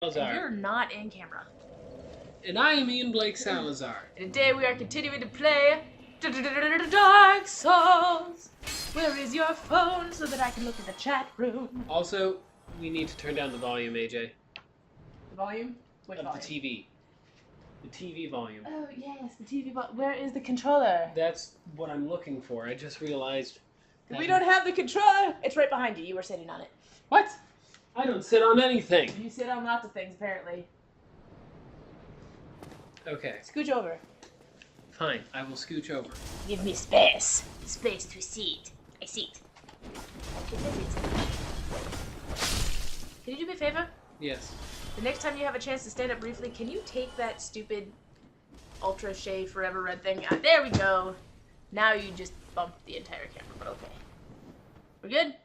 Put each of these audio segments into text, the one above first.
Salazar. You're not in camera. And I am Ian Blake Salazar. And today we are continuing to play Dark Souls. Where is your phone so that I can look at the chat room? Also, we need to turn down the volume, AJ. The volume? Which volume? The TV. The TV volume. Oh, yes, the TV volume. Where is the controller? That's what I'm looking for. I just realized... We don't have the controller! It's right behind you. You were sitting on it. What? I don't sit on anything. You sit on lots of things, apparently. Okay. Scooch over. Fine. I will scooch over. Give me space. Space to sit. I sit. Can you do me a favor? Yes. The next time you have a chance to stand up briefly, can you take that stupid Ultra Shea Forever Red thing out? There we go. Now you just bumped the entire camera, but okay. We're good?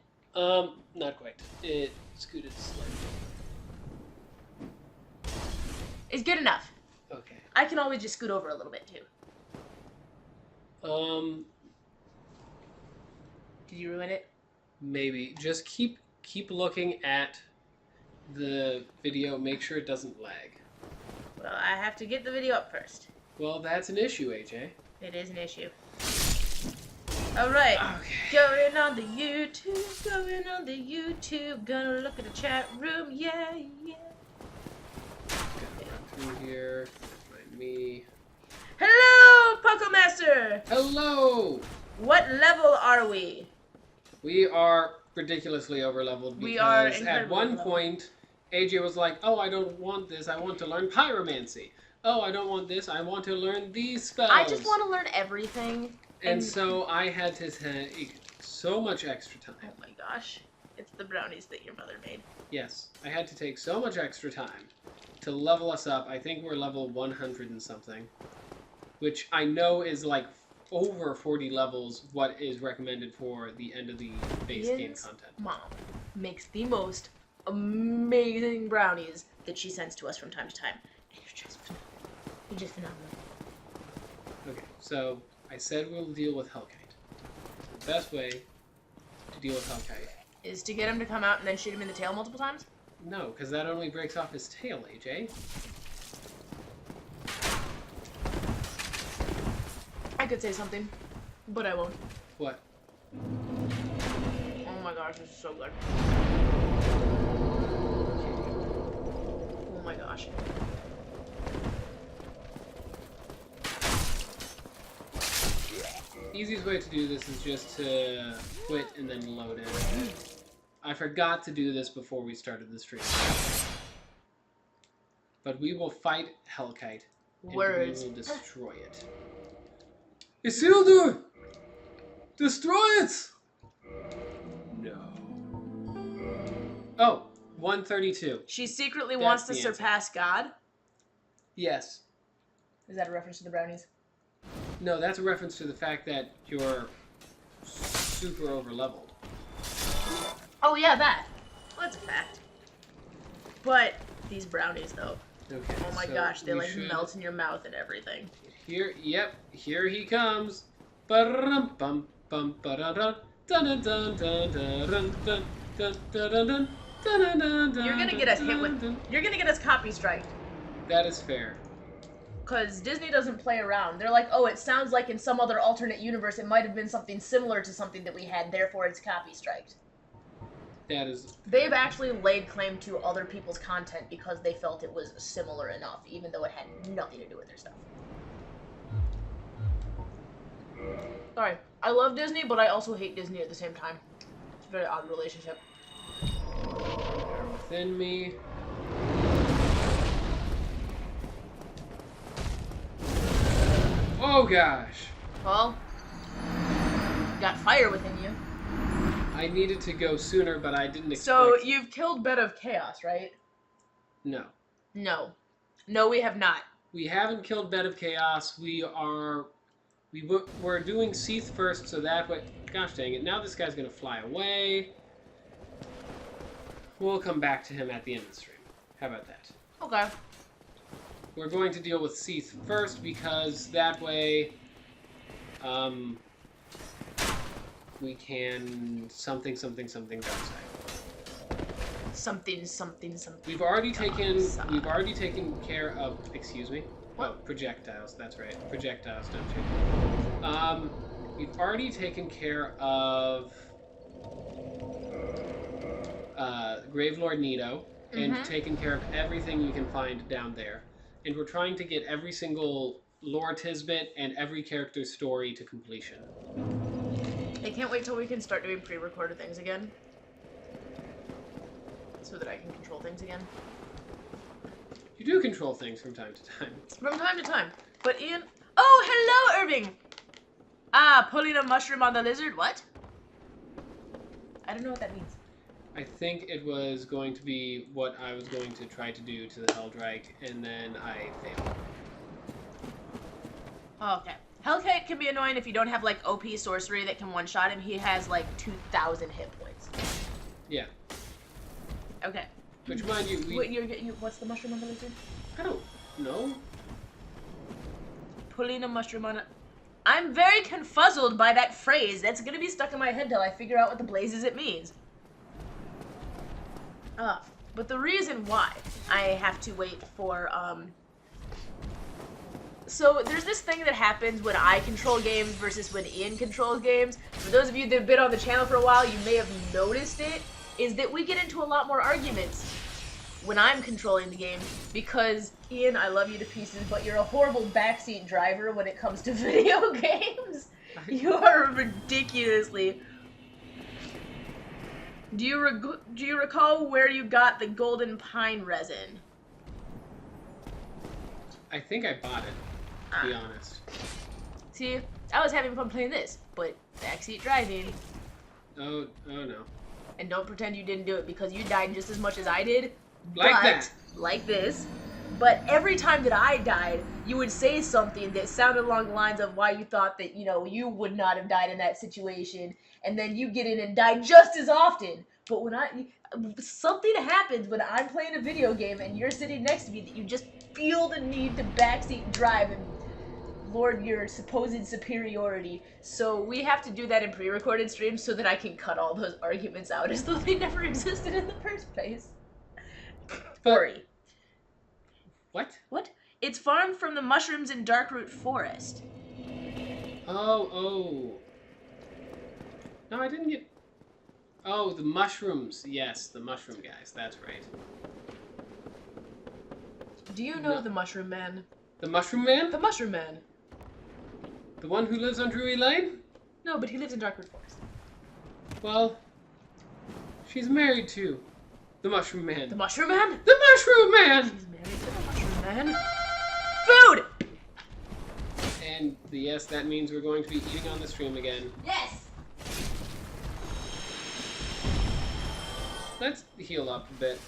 Not quite. It scooted slightly. It's good enough. Okay. I can always just scoot over a little bit, too. Did you ruin it? Maybe. Just keep looking at the video. Make sure it doesn't lag. Well, I have to get the video up first. Well, that's an issue, AJ. It is an issue. Alright. Okay. Going on the YouTube. Going on the YouTube. Gonna look at the chat room. Yeah, yeah. Through here. Find me. Hello, Poco Master! Hello! What level are we? We are ridiculously overleveled We are because at incredibly one overleveled. point AJ was like, "Oh, I don't want this. I want to learn pyromancy. Oh, I don't want this. I want to learn these spells." I just want to learn everything. And so I had to take so much extra time. Oh my gosh. It's the brownies that your mother made. Yes, I had to take so much extra time to level us up. I think we're level 100 and something, which I know is like over 40 levels what is recommended for the end of the base game content. Mom makes the most amazing brownies that she sends to us from time to time. And you're just phenomenal. You're just phenomenal. Okay, so I said we'll deal with Hellkite. The best way to deal with Hellkite Is to get him to come out and then shoot him in the tail multiple times? No, because that only breaks off his tail, AJ. I could say something, but I won't. What? Oh my gosh, this is so good. Oh my gosh. Easiest way to do this is just to quit and then load in. I forgot to do this before we started the stream. But we will fight Hellkite. And Words. we will destroy it. Isildur! Destroy it! No. Oh, 132. She secretly That's wants to the answer. surpass God? Yes. Is that a reference to the brownies? No, that's a reference to the fact that you're super overleveled. Oh yeah, that. Well, that's a fact. But these brownies, though. Okay. Oh my so gosh, they we like should- melt in your mouth and everything. Here, yep, here he comes. Ba-rum, bum, bum, ba-da-da, dun-dun-dun, dun-dun-dun, dun-dun-dun, dun-dun-dun, You're gonna get us hit dun-dun-dun. with. You're gonna get us copy strike. That is fair. Because Disney doesn't play around. They're like, oh, it sounds like in some other alternate universe it might have been something similar to something that we had, therefore it's copy striked. That is. They've actually laid claim to other people's content because they felt it was similar enough, even though it had nothing to do with their stuff. Sorry, I love Disney, but I also hate Disney at the same time. It's a very odd relationship. They're within me. Oh gosh. Well, you got fire within you. I needed to go sooner, but I didn't expect. So you've killed Bed of Chaos, right? No. No. No, we have not. We haven't killed Bed of Chaos. We're doing Seathe first, so that way... Gosh dang it, now this guy's gonna fly away. We'll come back to him at the end of the stream. How about that? Okay. We're going to deal with Seathe first, because that way... we can... something dark side. something. We've already taken Dioxide. care of. Excuse me. What? Oh, projectiles. That's right. Projectiles, don't you? We've already taken care of Gravelord Nito and taken care of everything you can find down there. And we're trying to get every single lore tisbit and every character's story to completion. I can't wait till we can start doing pre-recorded things again. So that I can control things again. You do control things from time to time. From time to time. But Ian... Oh, hello, Irving! Ah, pulling a mushroom on the lizard? What? I don't know what that means. I think it was going to be what I was going to try to do to the Helldrike, and then I failed. Oh, okay. Hellkite can be annoying if you don't have, like, OP sorcery that can one-shot him. He has, like, 2,000 hit points. Yeah. Okay. Which, mind you, what's the mushroom on the lizard? I don't know. Pulling a mushroom on a... I'm very confuzzled by that phrase. That's gonna be stuck in my head till I figure out what the blazes it means. But the reason why I have to wait for, So, there's this thing that happens when I control games versus when Ian controls games. For those of you that have been on the channel for a while, you may have noticed it, is that we get into a lot more arguments when I'm controlling the game, because, Ian, I love you to pieces, but you're a horrible backseat driver when it comes to video games. You are ridiculously... Do you recall where you got the golden pine resin? I think I bought it, to be honest. See, I was having fun playing this, but backseat driving. Oh no. And don't pretend you didn't do it, because you died just as much as I did. Like that. Like this. But every time that I died, you would say something that sounded along the lines of why you thought that, you know, you would not have died in that situation. And then you get in and die just as often. But when something happens when I'm playing a video game and you're sitting next to me that you just feel the need to backseat drive and lord your supposed superiority. So we have to do that in pre-recorded streams so that I can cut all those arguments out as though they never existed in the first place. Furry. What? It's farmed from the mushrooms in Darkroot Forest. Oh. No, I didn't get... Oh, the mushrooms. Yes, the mushroom guys. That's right. Do you know the Mushroom Man? The Mushroom Man? The Mushroom Man. The one who lives on Drury Lane? No, but he lives in Darkroot Forest. Well, she's married to the Mushroom Man. The Mushroom Man? The Mushroom Man! She's married to the Mushroom Man. Food! And yes, that means we're going to be eating on the stream again. Yes! Let's heal up a bit.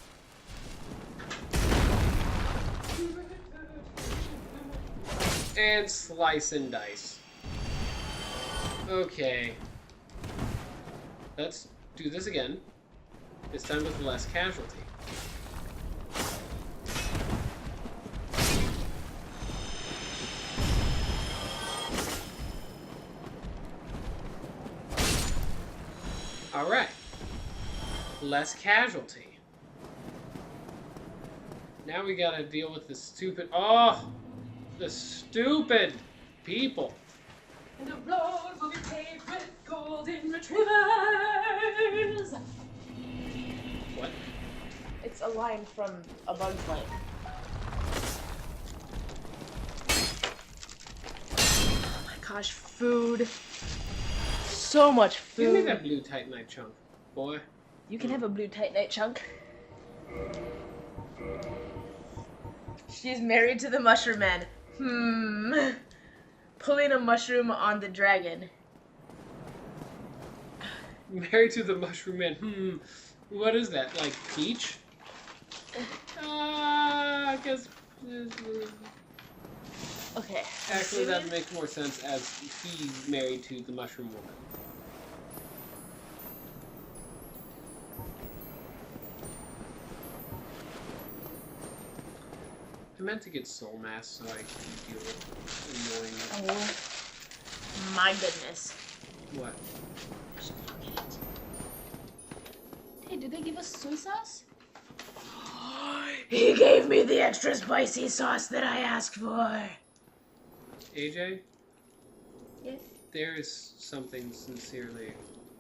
And slice and dice. Okay. Let's do this again. This time with less casualty. Alright. Less casualty. Now we gotta deal with the stupid... Oh! The stupid people. And the road will be paved with golden retrievers. What? It's a line from A Bug's Life. Oh my gosh, food. So much food. Give me that blue Titanite chunk, boy. You can have a blue Titanite chunk. She's married to the Mushroom Man. Pulling a mushroom on the dragon. Married to the Mushroom Man. What is that? Like Peach? I guess... Okay. Actually, that makes more sense as he's married to the Mushroom Woman. I meant to get Soul Mass so I can deal with annoying... Oh my goodness. What? Hey, did they give us soy sauce? He gave me the extra spicy sauce that I asked for. AJ? Yes? There is something sincerely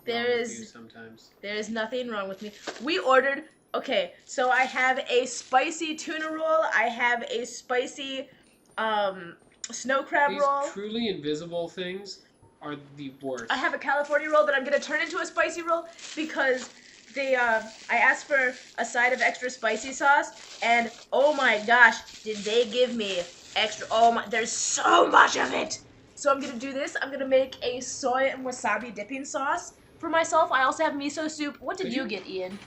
There wrong with is- you sometimes. There is nothing wrong with me. We ordered... Okay, so I have a spicy tuna roll. I have a spicy snow crab These roll. truly invisible things are the worst. I have a California roll that I'm going to turn into a spicy roll because they I asked for a side of extra spicy sauce, and oh my gosh, did they give me extra... Oh my... There's so much of it! So I'm going to do this. I'm going to make a soy and wasabi dipping sauce for myself. I also have miso soup. What did you get, Ian?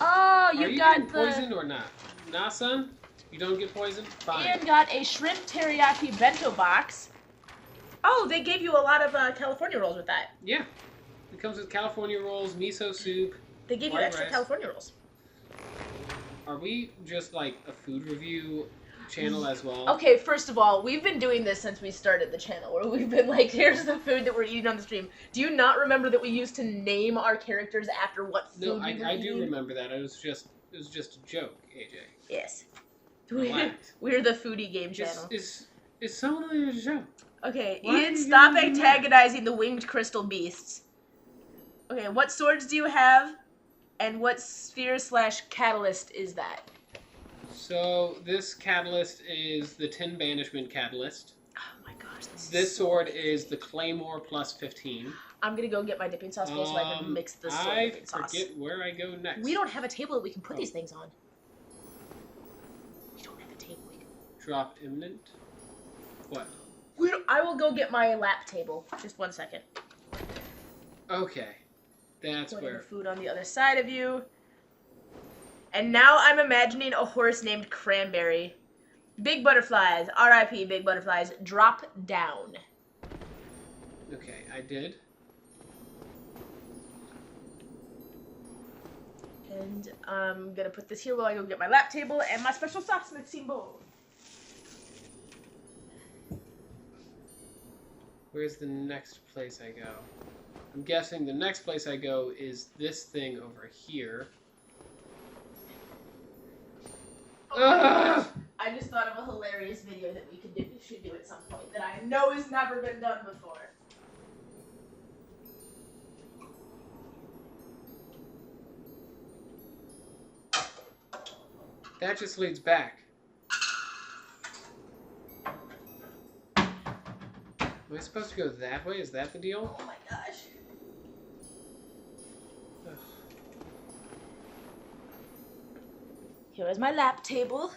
Oh, Are you got getting poisoned or not? Nah, son? You don't get poisoned? Fine. Ian got a shrimp teriyaki bento box. Oh, they gave you a lot of California rolls with that. Yeah. It comes with California rolls, miso soup. They gave you extra rice. California rolls. Are we just like a food review channel as well? Okay, first of all, we've been doing this since we started the channel, where we've been like, here's the food that we're eating on the stream. Do you not remember that we used to name our characters after what food No, we were I do eating? remember that. It was just a joke, AJ. Yes. Relax. We're the foodie game channel. It's only a joke. Okay, Why are Ian, you stop getting mad? antagonizing the winged crystal beasts. Okay, what swords do you have? And what sphere/catalyst is that? So this catalyst is the 10 banishment catalyst. Oh my gosh, This sword is the Claymore plus 15. I'm gonna go get my dipping sauce bowl so I can mix the soy dipping sauce. I forget where I go next. We don't have a table that we can put these things on. We don't have a table. Drop imminent. What? I will go get my lap table. Just 1 second. Okay. That's Putting where. the food on the other side of you. And now I'm imagining a horse named Cranberry. Big butterflies, R.I.P. Big butterflies, drop down. Okay, I did. And I'm gonna put this here while I go get my lap table and my special sauce mixing bowl. Where's the next place I go? I'm guessing the next place I go is this thing over here. Ugh! I just thought of a hilarious video that we should do at some point that I know has never been done before. That just leads back. Am I supposed to go that way? Is that the deal? Oh my gosh. Ugh. Here is my lap table.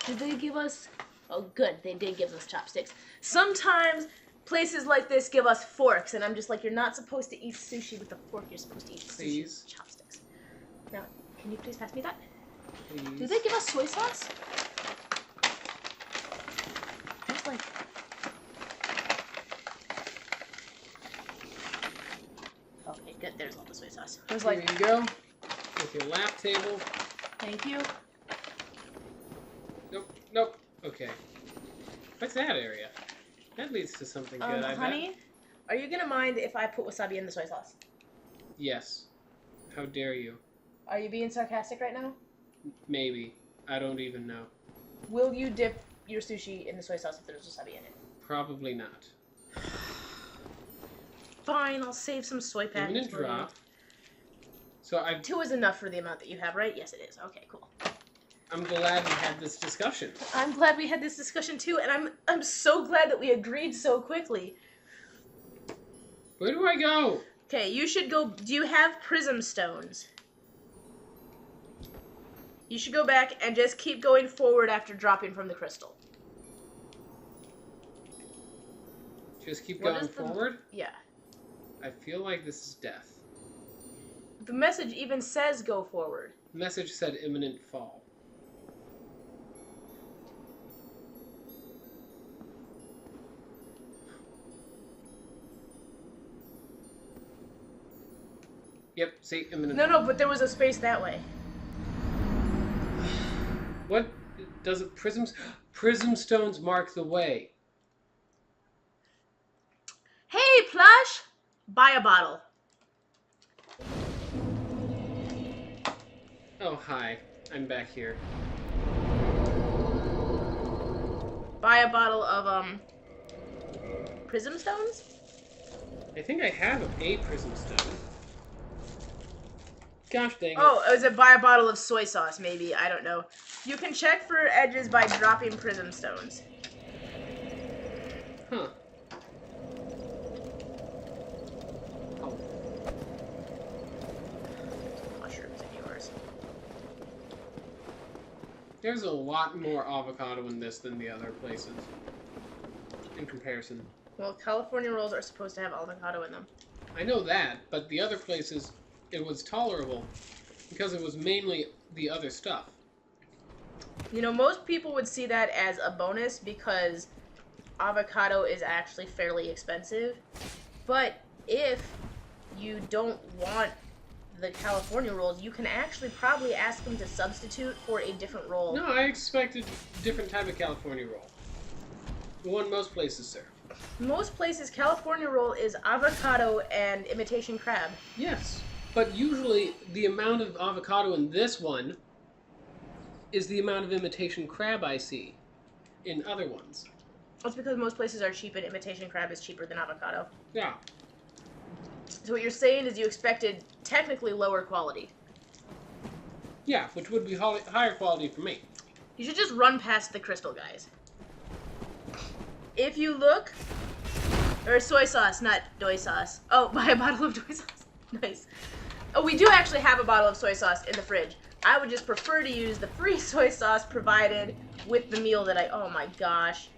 Did they give us... Oh, good. They did give us chopsticks. Sometimes places like this give us forks, and I'm just like, you're not supposed to eat sushi with a fork. You're supposed to eat sushi with chopsticks. Now, can you please pass me that? Please. Did they give us soy sauce? It's like... Okay, good. There's all the soy sauce. It was Here like, you go. With your lap table. thank you. Nope. Nope. Okay. What's that area? That leads to something good, I Honey, bet. are you gonna mind if I put wasabi in the soy sauce? Yes. How dare you? Are you being sarcastic right now? Maybe. I don't even know. Will you dip your sushi in the soy sauce if there's wasabi in it? Probably not. Fine, I'll save some soy patties Imminent for you. drop. So 2 is enough for the amount that you have, right? Yes, it is. Okay, cool. I'm glad we had this discussion. I'm glad we had this discussion too, and I'm so glad that we agreed so quickly. Where do I go? Okay, you should go. Do you have prism stones? You should go back and just keep going forward after dropping from the crystal. Just keep What going is the- forward? Yeah. I feel like this is death. The message even says go forward. The message said imminent fall. Yep, see, imminent. No, but there was a space that way. What does it? Prism stones mark the way. Hey, Plush! Buy a bottle. Oh, hi. I'm back here. Buy a bottle of, prism stones? I think I have a prism stone. Gosh dang it. Oh, it was a buy a bottle of soy sauce, maybe. I don't know. You can check for edges by dropping prism stones. Huh. Oh. Mushrooms in yours. There's a lot more avocado in this than the other places. In comparison. Well, California rolls are supposed to have avocado in them. I know that, but the other places, it was tolerable because it was mainly the other stuff. You know, most people would see that as a bonus because avocado is actually fairly expensive. But if you don't want the California rolls, you can actually probably ask them to substitute for a different roll. No, I expected a different type of California roll. The one most places serve. Most places, California roll is avocado and imitation crab. Yes, but usually the amount of avocado in this one is the amount of imitation crab I see in other ones. That's because most places are cheap and imitation crab is cheaper than avocado. Yeah. So what you're saying is you expected technically lower quality. Yeah, which would be higher quality for me. You should just run past the crystal guys. If you look... Or soy sauce, not doy sauce. Oh, buy a bottle of doy sauce. Nice. Oh, we do actually have a bottle of soy sauce in the fridge. I would just prefer to use the free soy sauce provided with the meal that I... Oh my gosh.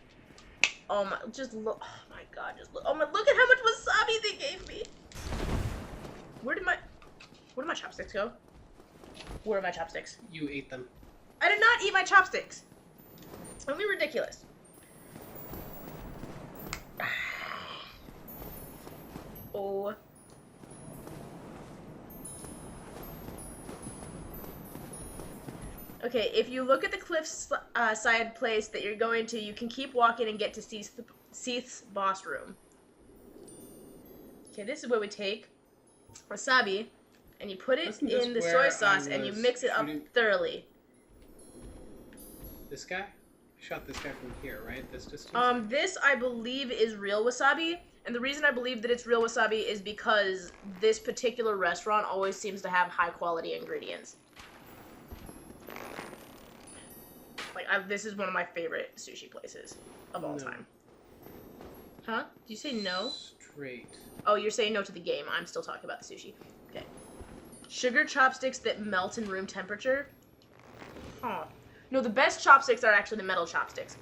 Oh my... Just look... Oh my god, just look... Oh my... Look at how much wasabi they gave me! Where did my chopsticks go? Where are my chopsticks? You ate them. I did not eat my chopsticks. Don't be ridiculous. Oh. Okay, if you look at the cliffside place that you're going to, you can keep walking and get to Seathe's boss room. Okay, this is where we take wasabi, and you put it in the soy sauce, and you mix it up thoroughly. This guy? I shot this guy from here, right? This distance? This, I believe, is real wasabi. And the reason I believe that it's real wasabi is because this particular restaurant always seems to have high-quality ingredients. Like, this is one of my favorite sushi places of all time. Huh? Did you say no? Straight. Oh, you're saying no to the game. I'm still talking about the sushi. Okay. Sugar chopsticks that melt in room temperature. Huh. No, the best chopsticks are actually the metal chopsticks.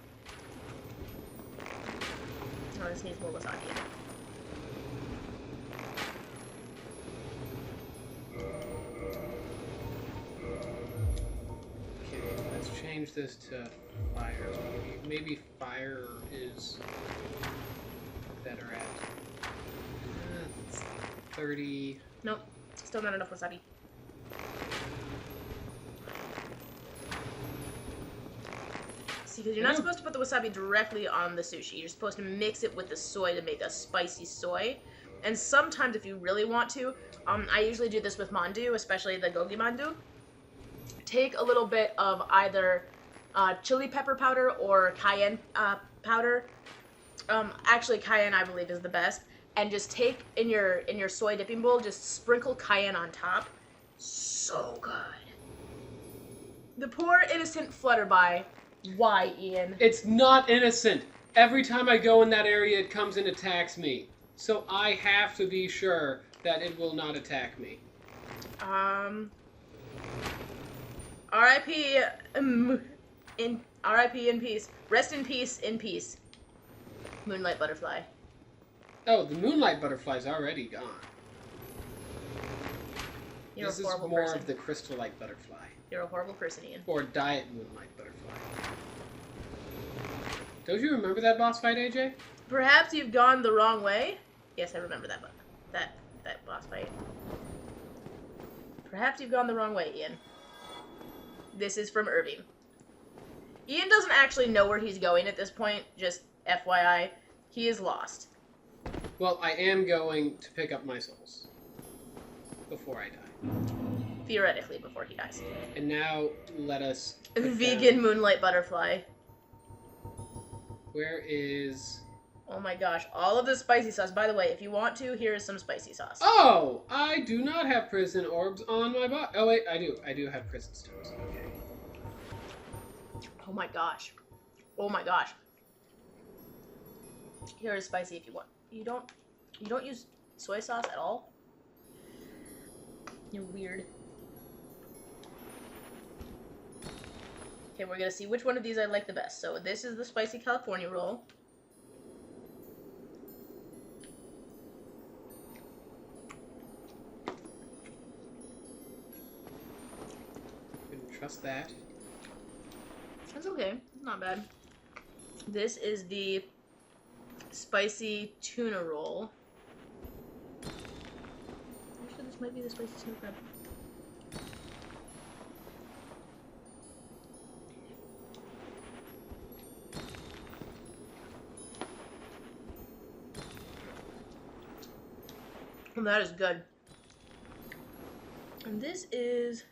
Oh, this needs more wasabi in it. Okay, let's change this to fire. Maybe fire is better at 30. Nope. Still not enough wasabi. Because you're not supposed to put the wasabi directly on the sushi. You're supposed to mix it with the soy to make a spicy soy. And sometimes if you really want to, I usually do this with mandu, especially the gogi mandu. Take a little bit of either chili pepper powder or cayenne powder. Actually, cayenne I believe is the best. And just take in your soy dipping bowl, just sprinkle cayenne on top. So good. The poor innocent flutterby. Why, Ian? It's not innocent. Every time I go in that area, it comes and attacks me. So I have to be sure that it will not attack me. R.I.P. R.I.P. in peace. Rest in peace, in peace. Moonlight butterfly. Oh, the moonlight butterfly's already gone. You're this a is horrible more person. of the crystallite butterfly. You're a horrible person, Ian. Or diet moonlight butterfly. Don't you remember that boss fight, AJ? Perhaps you've gone the wrong way. Yes, I remember that boss fight. Perhaps you've gone the wrong way, Ian. This is from Irving. Ian doesn't actually know where he's going at this point, just FYI. He is lost. Well, I am going to pick up my souls before I die. Theoretically, before he dies. And now let us... Vegan moonlight butterfly. Where is... Oh my gosh, all of the spicy sauce. By the way, if you want to, here is some spicy sauce. Oh! I do not have prison orbs on my body. Oh wait, I do. I do have prison stones. Okay. Oh my gosh. Oh my gosh. Here is spicy if you want. You don't use soy sauce at all? You're weird. Okay, we're gonna see which one of these I like the best. So this is the spicy California roll. Trust that. That's okay. Not bad. This is the spicy tuna roll. Actually, this might be the spicy snow crab. And that is good. And this is...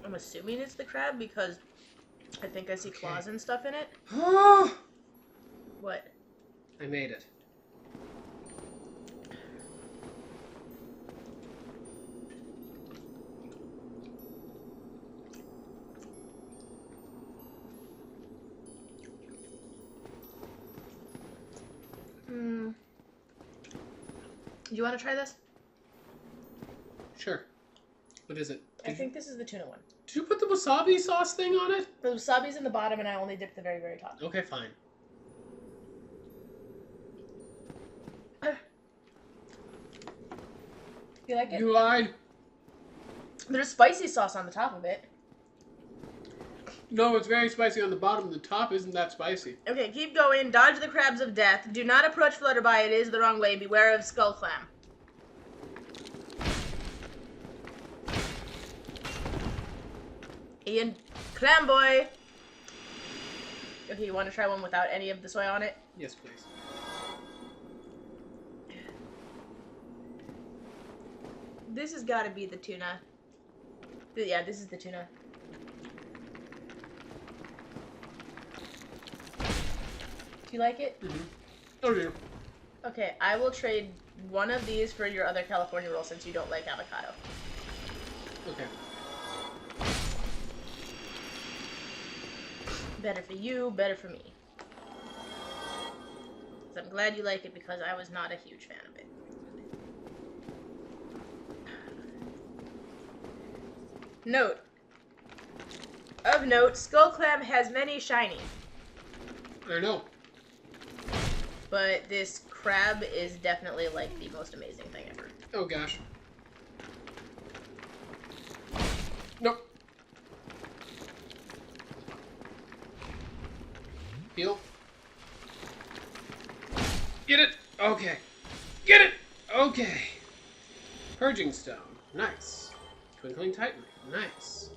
I'm assuming it's the crab because I think I see claws and stuff in it. What? I made it. Do you want to try this? Sure. What is it? I think this is the tuna one. Did you put the wasabi sauce thing on it? The wasabi's in the bottom and I only dipped the very, very top. Okay, fine. You like it? You lied. There's spicy sauce on the top of it. No, it's very spicy on the bottom. The top isn't that spicy. Okay, keep going. Dodge the crabs of death. Do not approach Flutterby. It is the wrong way. Beware of skull clam. Ian, clam boy. Okay, you want to try one without any of the soy on it? Yes, please. This has got to be the tuna. Yeah, this is the tuna. Do you like it? Mm-hmm. Oh, dear. Okay, I will trade one of these for your other California roll since you don't like avocado. Okay. Better for you, better for me. So I'm glad you like it because I was not a huge fan of it. Note. Of note, skull clam has many shiny. I know. But this crab is definitely like the most amazing thing ever. Oh gosh. Nope. Heal. Get it. Okay. Get it. Okay. Purging stone. Nice. Twinkling titanite. Nice.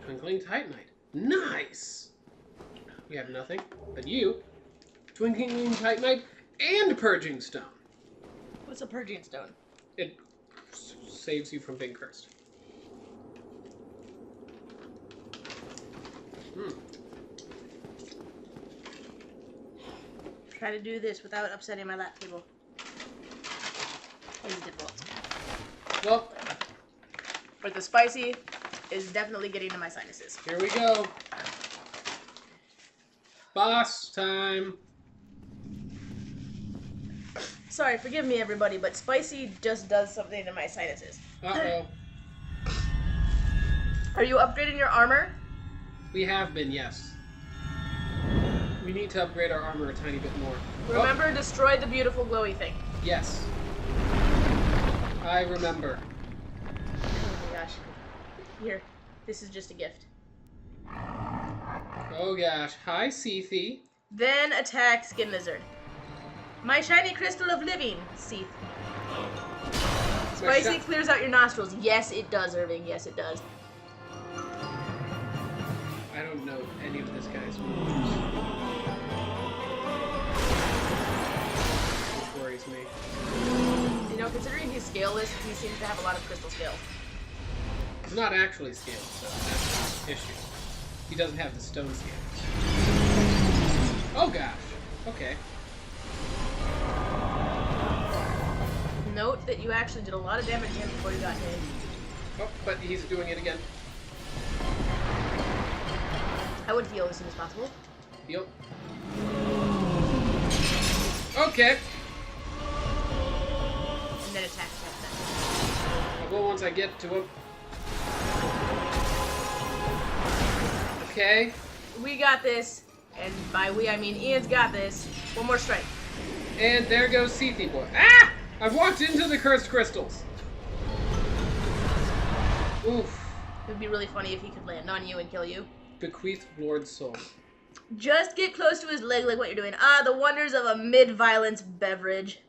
Twinkling titanite. Nice. We have nothing but you. Twinkling titanite and purging stone. What's a purging stone? It saves you from being cursed. Try to do this without upsetting my lap table. It's difficult. Well, but the spicy is definitely getting to my sinuses. here we go. Boss time. Sorry, forgive me everybody, but spicy just does something to my sinuses. Uh-oh. Are you upgrading your armor? We have been, yes. We need to upgrade our armor a tiny bit more. Remember, destroy the beautiful glowy thing. Yes. I remember. Oh my gosh. Here, this is just a gift. Oh gosh. Hi, Seathe. Then attack Skin Lizard. My shiny crystal of living, Seathe. Spicy clears out your nostrils. Yes, it does, Irving. Yes, it does. I don't know any of this guy's moves. Which worries me. You know know, considering he's scaleless, he seems to have a lot of crystal scales. He's not actually scaled, so that's the issue. He doesn't have the stone scales. Oh gosh. Okay. Note that you actually did a lot of damage to him before you got hit. Oh, but he's doing it again. I would heal as soon as possible. Heal. Okay. And then attack. I'll go once I get to him. Okay. We got this. And by we, I mean Ian's got this. One more strike. And there goes Seathe boy. Ah! I've walked into the cursed crystals. Oof. It would be really funny if he could land on you and kill you. Bequeathed Lord's soul. Just get close to his leg like what you're doing. Ah, the wonders of a mid-violence beverage.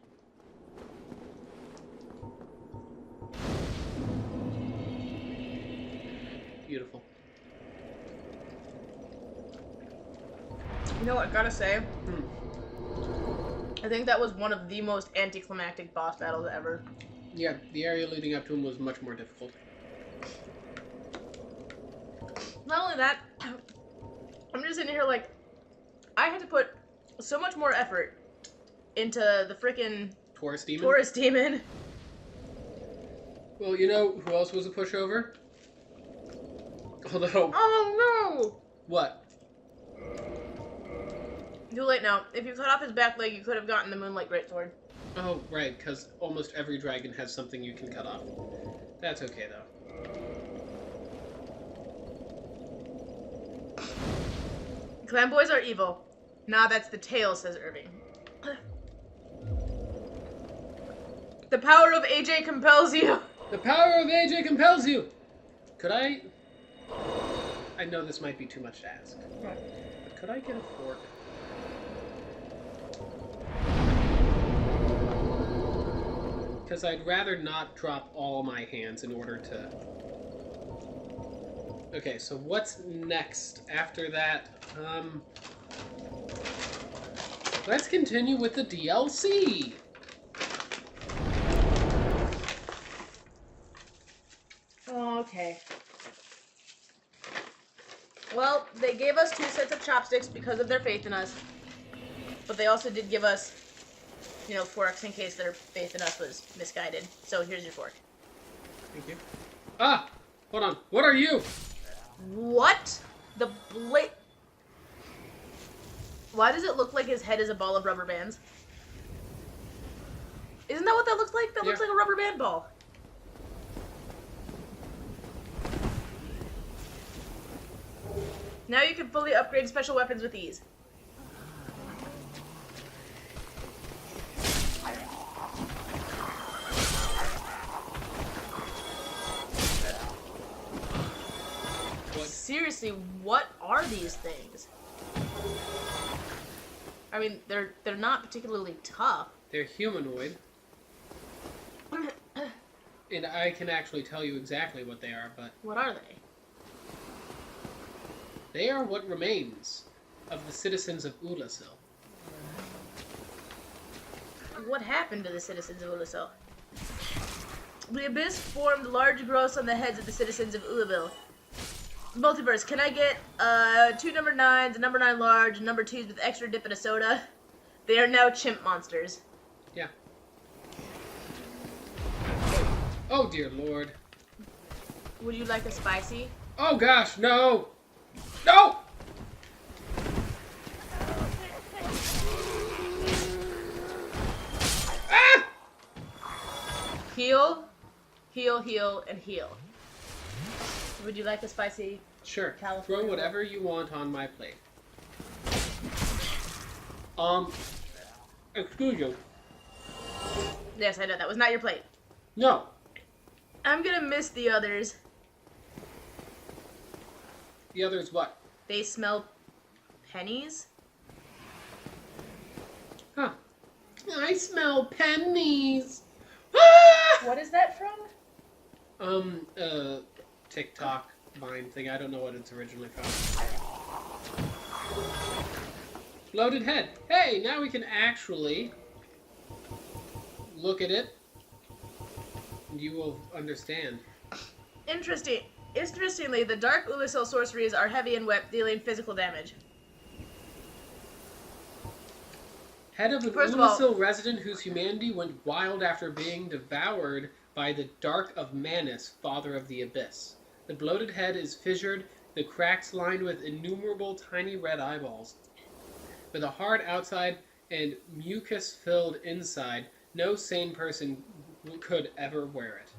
Beautiful. You know what I gotta say? I think that was one of the most anticlimactic boss battles ever. Yeah, the area leading up to him was much more difficult. Not only that, I'm just sitting here like, I had to put so much more effort into the frickin' Taurus demon? Taurus demon. Well, you know who else was a pushover? Although... Oh no! What? Too late now. If you cut off his back leg, you could have gotten the Moonlight Greatsword. Oh, right, because almost every dragon has something you can cut off. That's okay, though. Clan boys are evil. Nah, that's the tale, says Irving. The power of AJ compels you. The power of AJ compels you! Could I... I know this might be too much to ask. What? But could I get a fork? Because I'd rather not drop all my hands in order to... Okay, so what's next after that? Let's continue with the DLC! Okay. Well, they gave us 2 sets of chopsticks because of their faith in us. But they also did give us, you know, forks in case their faith in us was misguided. So here's your fork. Thank you. Ah! Hold on. What are you? What? The blade... Why does it look like his head is a ball of rubber bands? Isn't that what that looks like? That looks like a rubber band ball. Now you can fully upgrade special weapons with ease. Seriously, what are these things? I mean, they're not particularly tough. They're humanoid. And I can actually tell you exactly what they are, but... What are they? They are what remains of the citizens of Ulasil. What happened to the citizens of Ulasil? The Abyss formed large growths on the heads of the citizens of Ulaville. Multiverse, can I get 2 number 9s, a number 9 large, and number 2s with extra dip and a soda? They are now chimp monsters. Yeah. Oh dear lord. Would you like a spicy? Oh gosh, no! No! Ah! Heal, heal, heal, and heal. Would you like a spicy? Sure. California Throw whatever you want on my plate. Excuse you. Yes, I know, that was not your plate. No. I'm gonna miss the others. The other is what? They smell pennies? Huh. I smell pennies. Ah! What is that from? TikTok Vine thing. I don't know what it's originally from. Loaded head. Hey, now we can actually look at it You will understand. Interestingly, the dark Ulusil sorceries are heavy and wet, dealing physical damage. Head of an Ulusil resident whose humanity went wild after being devoured by the Dark of Manus, father of the Abyss. The bloated head is fissured, the cracks lined with innumerable tiny red eyeballs. With a hard outside and mucus-filled inside, no sane person could ever wear it.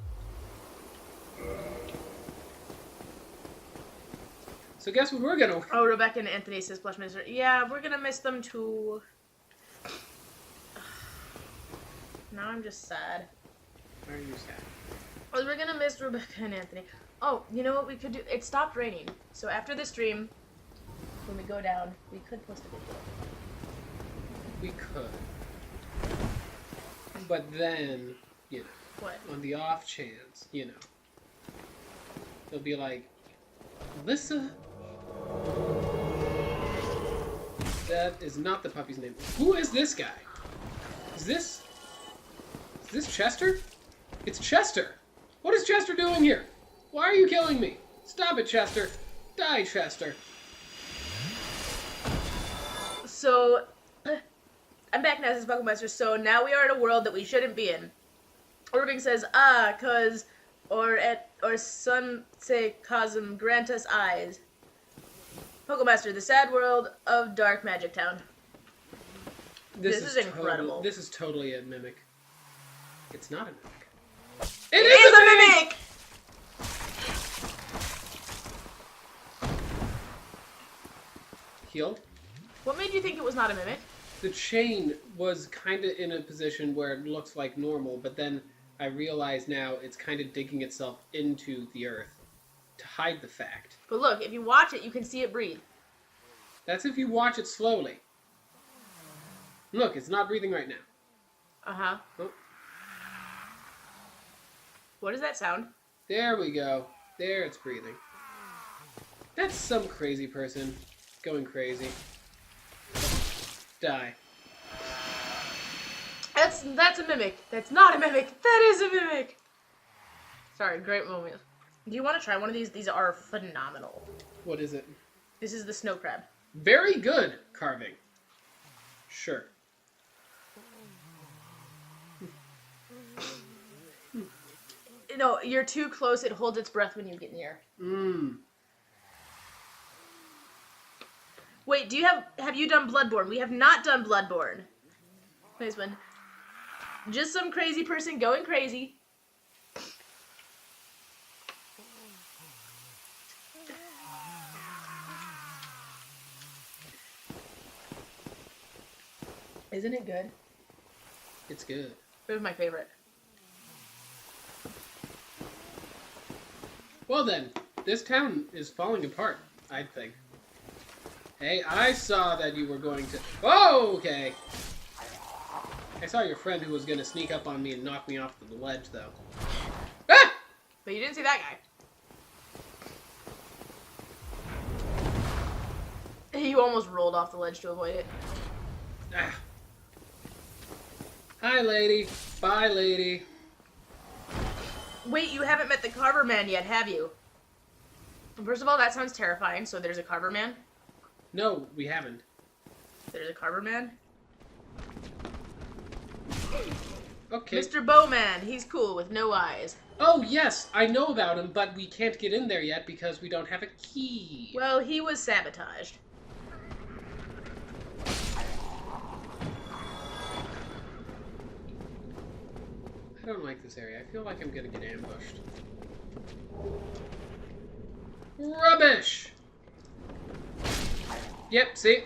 So guess what we're gonna... Oh, Rebecca and Anthony says Plush Minister. Yeah, we're gonna miss them too. Now I'm just sad. Why are you sad? Well, we're gonna miss Rebecca and Anthony. Oh, you know what we could do? It stopped raining. So after the stream, when we go down, we could post a video. We could. But then, you know. What? On the off chance, you know. They'll be like, Alyssa? That is not the puppy's name. Who is this guy? Is this Chester? It's Chester! What is Chester doing here? Why are you killing me? Stop it, Chester! Die, Chester! So, I'm back now, says Bucklemeister. So now we are in a world that we shouldn't be in. Irving says, or some say Cosm grant us eyes. Pokemaster, the sad world of Dark Magic Town. This is incredible. This is totally a mimic. It's not a mimic. It is a mimic! Healed? What made you think it was not a mimic? The chain was kind of in a position where it looks like normal, but then I realize now it's kind of digging itself into the earth to hide the fact. But look, if you watch it, you can see it breathe. That's if you watch it slowly. Look, it's not breathing right now. Uh-huh. Oh. What does that sound? There we go. There it's breathing. That's some crazy person going crazy. Die. That's a mimic. That's not a mimic. That is a mimic. Sorry, great moment. Do you want to try one of these? These are phenomenal. What is it? This is the snow crab. Very good carving. Sure. No, you're too close. It holds its breath when you get near. Wait, have you done Bloodborne? We have not done Bloodborne. Nice one. Just some crazy person going crazy. Isn't it good? It's good. It was my favorite. Well then, this town is falling apart, I think. Hey, I saw that you were going to... Oh, okay. I saw your friend who was going to sneak up on me and knock me off the ledge, though. Ah! But you didn't see that guy. You almost rolled off the ledge to avoid it. Ah. Hi, lady. Bye, lady. Wait, you haven't met the Carver Man yet, have you? First of all, that sounds terrifying, so there's a Carver Man? No, we haven't. There's a Carver Man? Okay. Mr. Bowman, he's cool with no eyes. Oh, yes, I know about him, but we can't get in there yet because we don't have a key. Well, he was sabotaged. I don't like this area. I feel like I'm gonna get ambushed. Rubbish! Yep, see?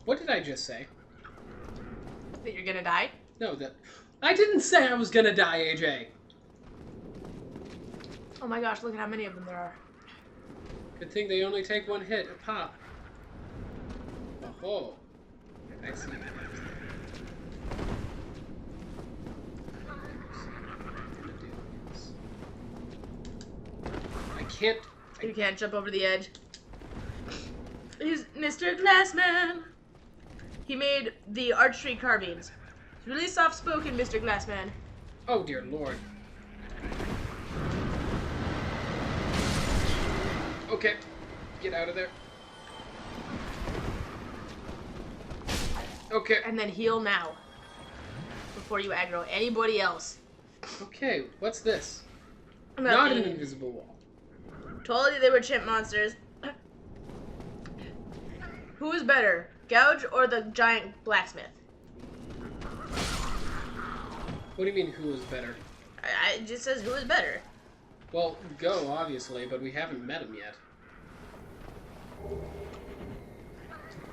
What did I just say? That you're gonna die? No, that... I didn't say I was gonna die, AJ! Oh my gosh, look at how many of them there are. Good thing they only take one hit a pop. Oh, I see. I can't... You can't jump over the edge. He's Mr. Glassman. He made the archery carbines. He's really soft-spoken, Mr. Glassman. Oh, dear Lord. Okay. Get out of there. Okay. And then heal now. Before you aggro anybody else. Okay, what's this? Nothing. Not an invisible wall. Told you they were chimp monsters. Who is better, Gouge or the giant blacksmith? What do you mean, who is better? It just says who is better. Well, Go, obviously, but we haven't met him yet.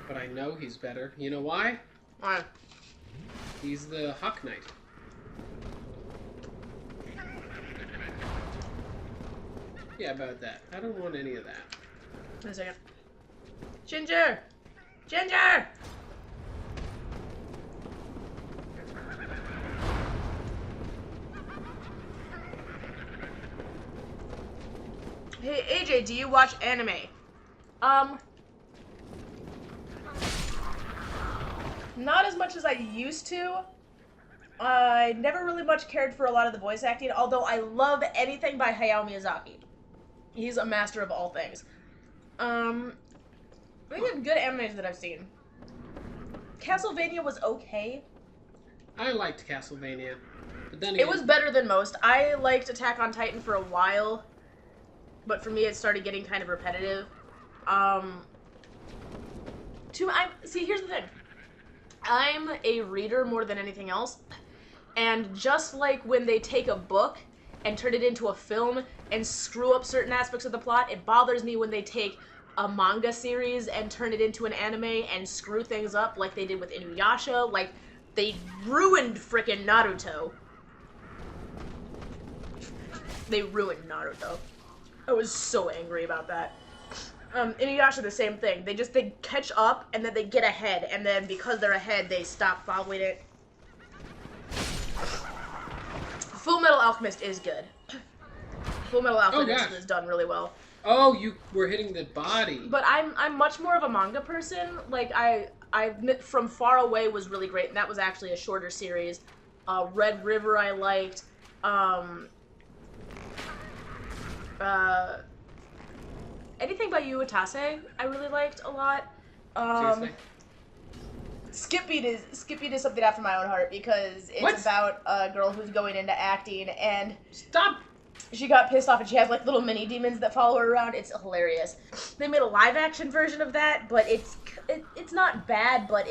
But I know he's better. You know why? Why? He's the Hawk Knight. Yeah, about that. I don't want any of that. Wait a second. Ginger! Ginger! Hey, AJ, do you watch anime? Not as much as I used to. I never really much cared for a lot of the voice acting, although I love anything by Hayao Miyazaki. He's a master of all things. I think it's good animes that I've seen. Castlevania was okay. I liked Castlevania, but then It was better than most. I liked Attack on Titan for a while, but for me it started getting kind of repetitive. See, here's the thing. I'm a reader more than anything else, and just like when they take a book and turn it into a film and screw up certain aspects of the plot, it bothers me when they take a manga series and turn it into an anime and screw things up like they did with Inuyasha. Like, they ruined frickin' Naruto. They ruined Naruto. I was so angry about that. Inuyasha, the same thing. They catch up, and then they get ahead, and then because they're ahead, they stop following it. Full Metal Alchemist is good. Full Metal Alchemist is done really well. Oh, you were hitting the body. But I'm much more of a manga person. Like, I From Far Away was really great, and that was actually a shorter series. Red River I liked. Anything by Yu Atase I really liked a lot. Seriously? Skip Beat is something after my own heart because it's about a girl who's going into acting and Stop! She got pissed off and she has like little mini demons that follow her around. It's hilarious. They made a live action version of that, but it's not bad, but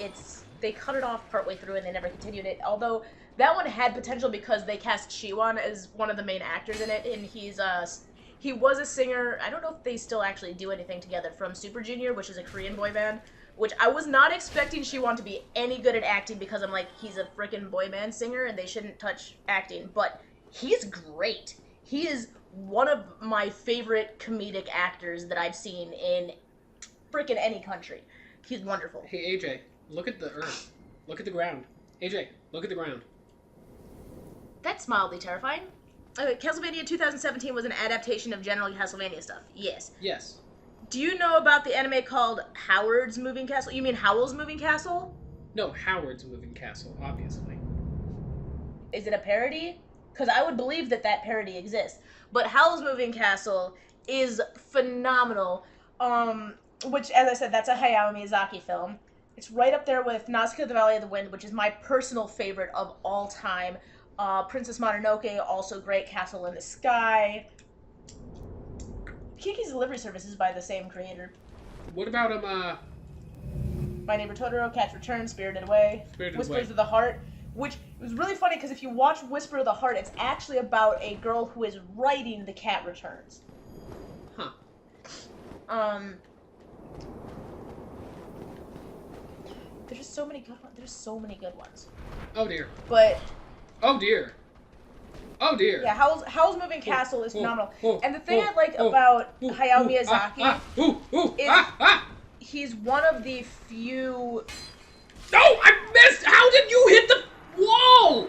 they cut it off partway through and they never continued it. Although that one had potential because they cast Shiwon as one of the main actors in it, and he was a singer. I don't know if they still actually do anything together, from Super Junior, which is a Korean boy band, which I was not expecting Shiwon to be any good at acting because I'm like, he's a freaking boy band singer and they shouldn't touch acting, but he's great. He is one of my favorite comedic actors that I've seen in freaking any country. He's wonderful. Hey, AJ, look at the earth. Look at the ground. AJ, look at the ground. That's mildly terrifying. Castlevania 2017 was an adaptation of general Castlevania stuff. Yes. Yes. Do you know about the anime called Howard's Moving Castle? You mean Howl's Moving Castle? No, Howard's Moving Castle, obviously. Is it a parody? Because I would believe that parody exists. But Howl's Moving Castle is phenomenal. Which, as I said, that's a Hayao Miyazaki film. It's right up there with Nausicaa the Valley of the Wind, which is my personal favorite of all time. Princess Mononoke, also great. Castle in the Sky. Kiki's Delivery Service is by the same creator. What about My Neighbor Totoro, Cat's Return, Spirited Away, Whispers of the Heart, which was really funny because if you watch Whisper of the Heart, it's actually about a girl who is writing The Cat Returns. Huh. There's just so many good ones. There's so many good ones. Oh dear. But oh dear. Oh dear. Yeah, Howl's Moving Castle is phenomenal. And the thing I like about Hayao Miyazaki is he's one of the few... No, I missed! How did you hit the wall?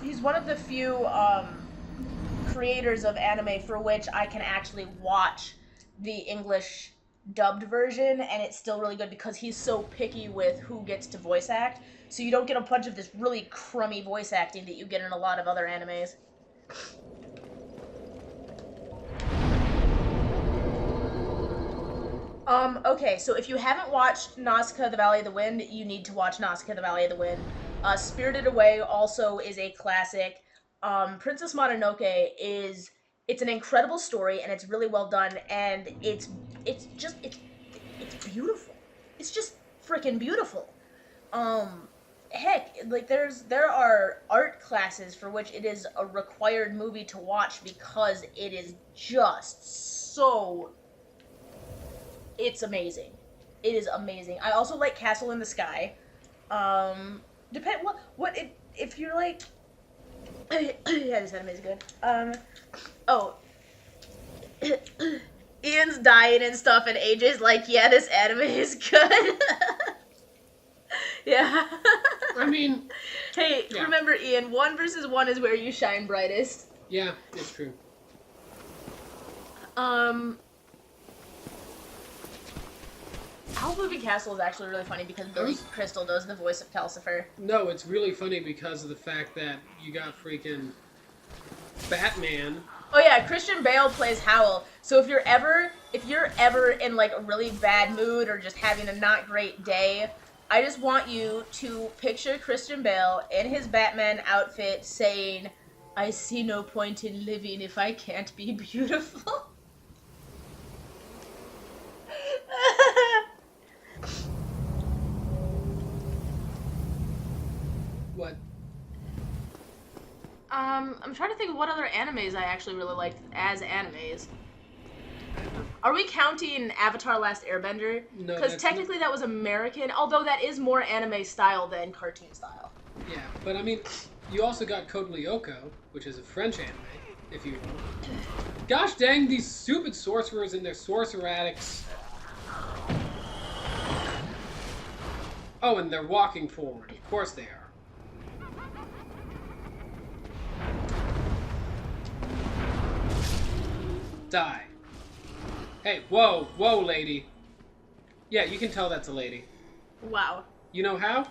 He's one of the few creators of anime for which I can actually watch the English dubbed version, and it's still really good because he's so picky with who gets to voice act. So you don't get a bunch of this really crummy voice acting that you get in a lot of other animes. Okay, so if you haven't watched Nausicaa the Valley of the Wind, you need to watch Nausicaa the Valley of the Wind. Spirited Away also is a classic. Princess Mononoke it's an incredible story, and it's really well done, and it's beautiful. It's just freaking beautiful. Heck, like there are art classes for which it is a required movie to watch because it is just so. It's amazing. It is amazing. I also like Castle in the Sky. If you're like. Yeah, this anime is good. Ian's dying and stuff, and AJ's like, yeah, this anime is good. Yeah. I mean... Hey, yeah. Remember, Ian, 1 versus 1 is where you shine brightest. Yeah, it's true. Howl's Moving Castle is actually really funny because Billy Crystal does the voice of Calcifer. No, it's really funny because of the fact that you got freaking Batman. Oh yeah, Christian Bale plays Howl. So if you're ever in like a really bad mood or just having a not great day, I just want you to picture Christian Bale in his Batman outfit saying, "I see no point in living if I can't be beautiful." What? I'm trying to think of what other animes I actually really liked as animes. Are we counting Avatar: Last Airbender? No, because technically that was American, although that is more anime style than cartoon style. Yeah, but I mean, you also got Code Lyoko, which is a French anime, if you... Gosh dang, these stupid sorcerers and their sorceratics. Oh, and they're walking forward. Of course they are. Die. Hey, whoa, lady. Yeah, you can tell that's a lady. Wow. You know how?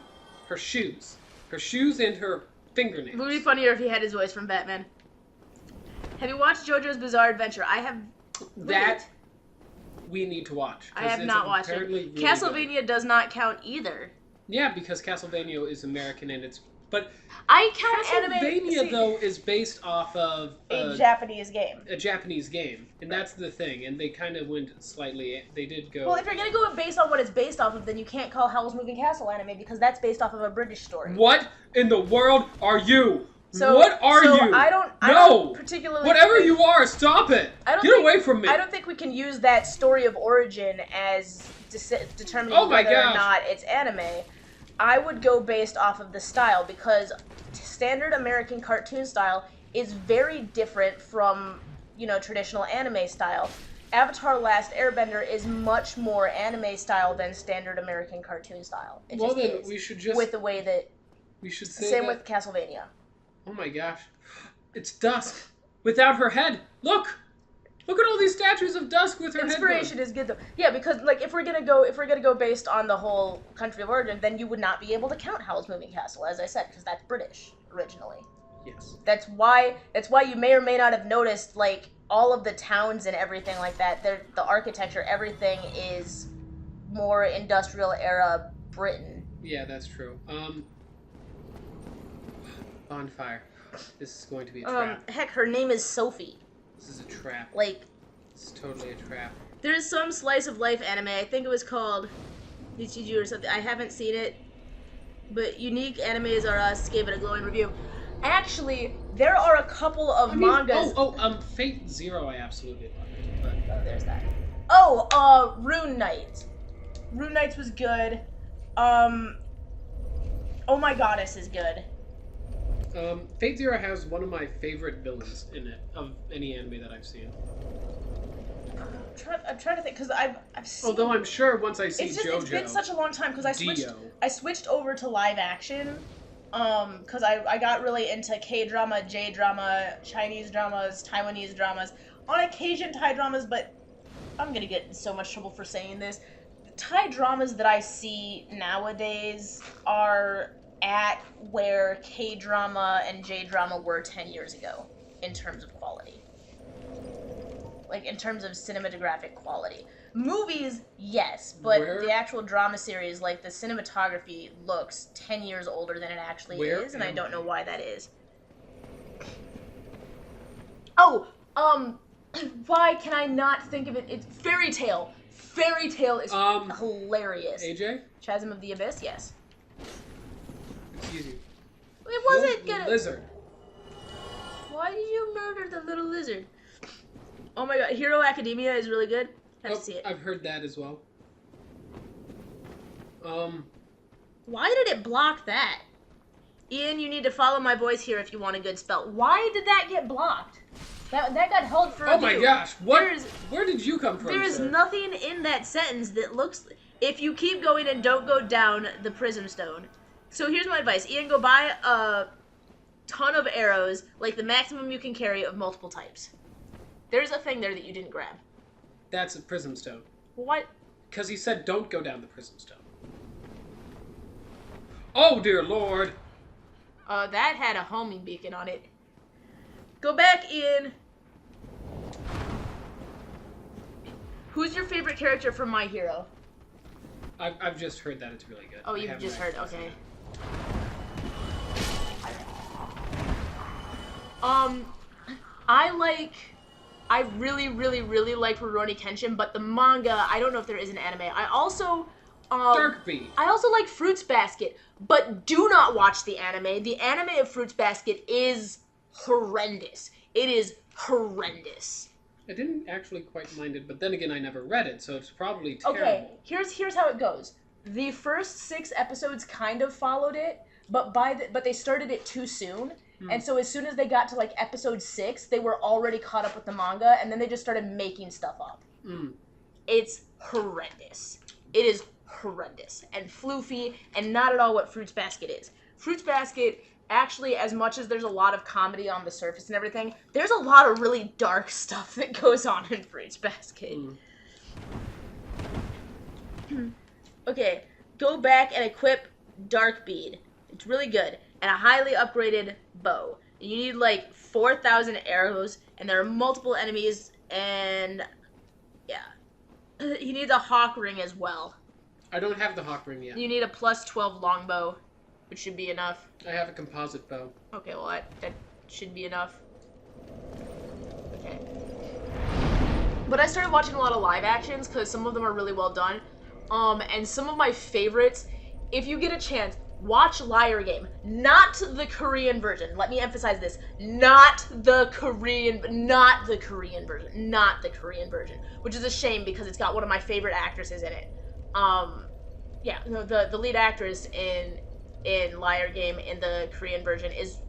Her shoes. Her shoes and her fingernails. It would be funnier if he had his voice from Batman. Have you watched JoJo's Bizarre Adventure? I have... That we need to watch. I have not watched it. Really Castlevania does not count either. Yeah, because Castlevania is American and it's... But I count Castlevania, though, is based off of... a Japanese game. A Japanese game. And that's the thing. And they kind of went slightly... They did go... Well, if you're going to go based on what it's based off of, then you can't call Howl's Moving Castle anime because that's based off of a British story. What in the world are you? What are you? I don't particularly... Whatever you are, stop it! Get away from me! I don't think we can use that story of origin as determining whether or not it's anime. I would go based off of the style because standard American cartoon style is very different from, traditional anime style. Avatar: Last Airbender is much more anime style than standard American cartoon style. We should just... With the way that... We should say Same with Castlevania. Oh my gosh. It's Dusk. Without her head. Look! Look at all these statues of Dusk with her head. Inspiration is good though. Yeah, because like if we're gonna go based on the whole country of origin, then you would not be able to count Howl's Moving Castle, as I said, because that's British originally. Yes. That's why you may or may not have noticed like all of the towns and everything like that. The architecture, everything is more industrial era Britain. Yeah, that's true. Bonfire. This is going to be a trap. Heck, her name is Sophie. This is a trap. Like... It's totally a trap. There is some slice of life anime. I think it was called Nichiju or something. I haven't seen it. But Unique Animes Are Us gave it a glowing review. Actually, there are a couple of mangas... Fate Zero I absolutely loved. But... Oh, there's that. Rune Knight. Rune Knight was good. Oh My Goddess is good. Fate Zero has one of my favorite villains in it, of any anime that I've seen. I'm trying to think, because I've seen... Although I'm sure once I see JoJo... It's been such a long time, because I switched over to live action, because I got really into K-drama, J-drama, Chinese dramas, Taiwanese dramas, on occasion Thai dramas, but I'm gonna get in so much trouble for saying this. The Thai dramas that I see nowadays are at where K-drama and J-drama were 10 years ago in terms of quality. Like, in terms of cinematographic quality. Movies, yes, but the actual drama series, like, the cinematography looks 10 years older than it actually is, and I don't know why that is. Oh, why can I not think of it? It's Fairy Tail. Fairy Tail is hilarious. AJ? Chasm of the Abyss, yes. Excuse you. It wasn't gonna... Lizard. Why did you murder the little lizard? Oh my god, Hero Academia is really good. Have to see it. I've heard that as well. Why did it block that? Ian, you need to follow my voice here if you want a good spell. Why did that get blocked? That got held for Oh my gosh, where did you come from, There is nothing in that sentence that looks... If you keep going and don't go down the Prism Stone. So here's my advice. Ian, go buy a ton of arrows, like the maximum you can carry of multiple types. There's a thing there that you didn't grab. That's a Prism Stone. What? Because he said don't go down the Prism Stone. Oh dear lord! That had a homing beacon on it. Go back, Ian. Who's your favorite character from My Hero? I've just heard that it's really good. Oh, you've just heard, okay. I really, really, really like Rurouni Kenshin, but the manga, I don't know if there is an anime. I also, Darkbeat. I also like Fruits Basket, but do not watch the anime. The anime of Fruits Basket is horrendous. It is horrendous. I didn't actually quite mind it, but then again, I never read it, so it's probably terrible. Okay, here's how it goes. The first 6 episodes kind of followed it, but they started it too soon. And so as soon as they got to like episode 6, they were already caught up with the manga, and then they just started making stuff up. It's horrendous. It is horrendous and floofy, and not at all what Fruits Basket is. Fruits Basket, actually, as much as there's a lot of comedy on the surface and everything, there's a lot of really dark stuff that goes on in Fruits Basket. Okay, go back and equip Darkbead. It's really good. And a highly upgraded bow. You need like 4,000 arrows, and there are multiple enemies, and yeah. You need the Hawk Ring as well. I don't have the Hawk Ring yet. You need a plus 12 longbow, which should be enough. I have a composite bow. Okay, well that should be enough. Okay. But I started watching a lot of live actions because some of them are really well done. And some of my favorites, if you get a chance, watch Liar Game. Not the Korean version. Let me emphasize this. Not the Korean version. Which is a shame because it's got one of my favorite actresses in it. Yeah, no, the lead actress in Liar Game in the Korean version is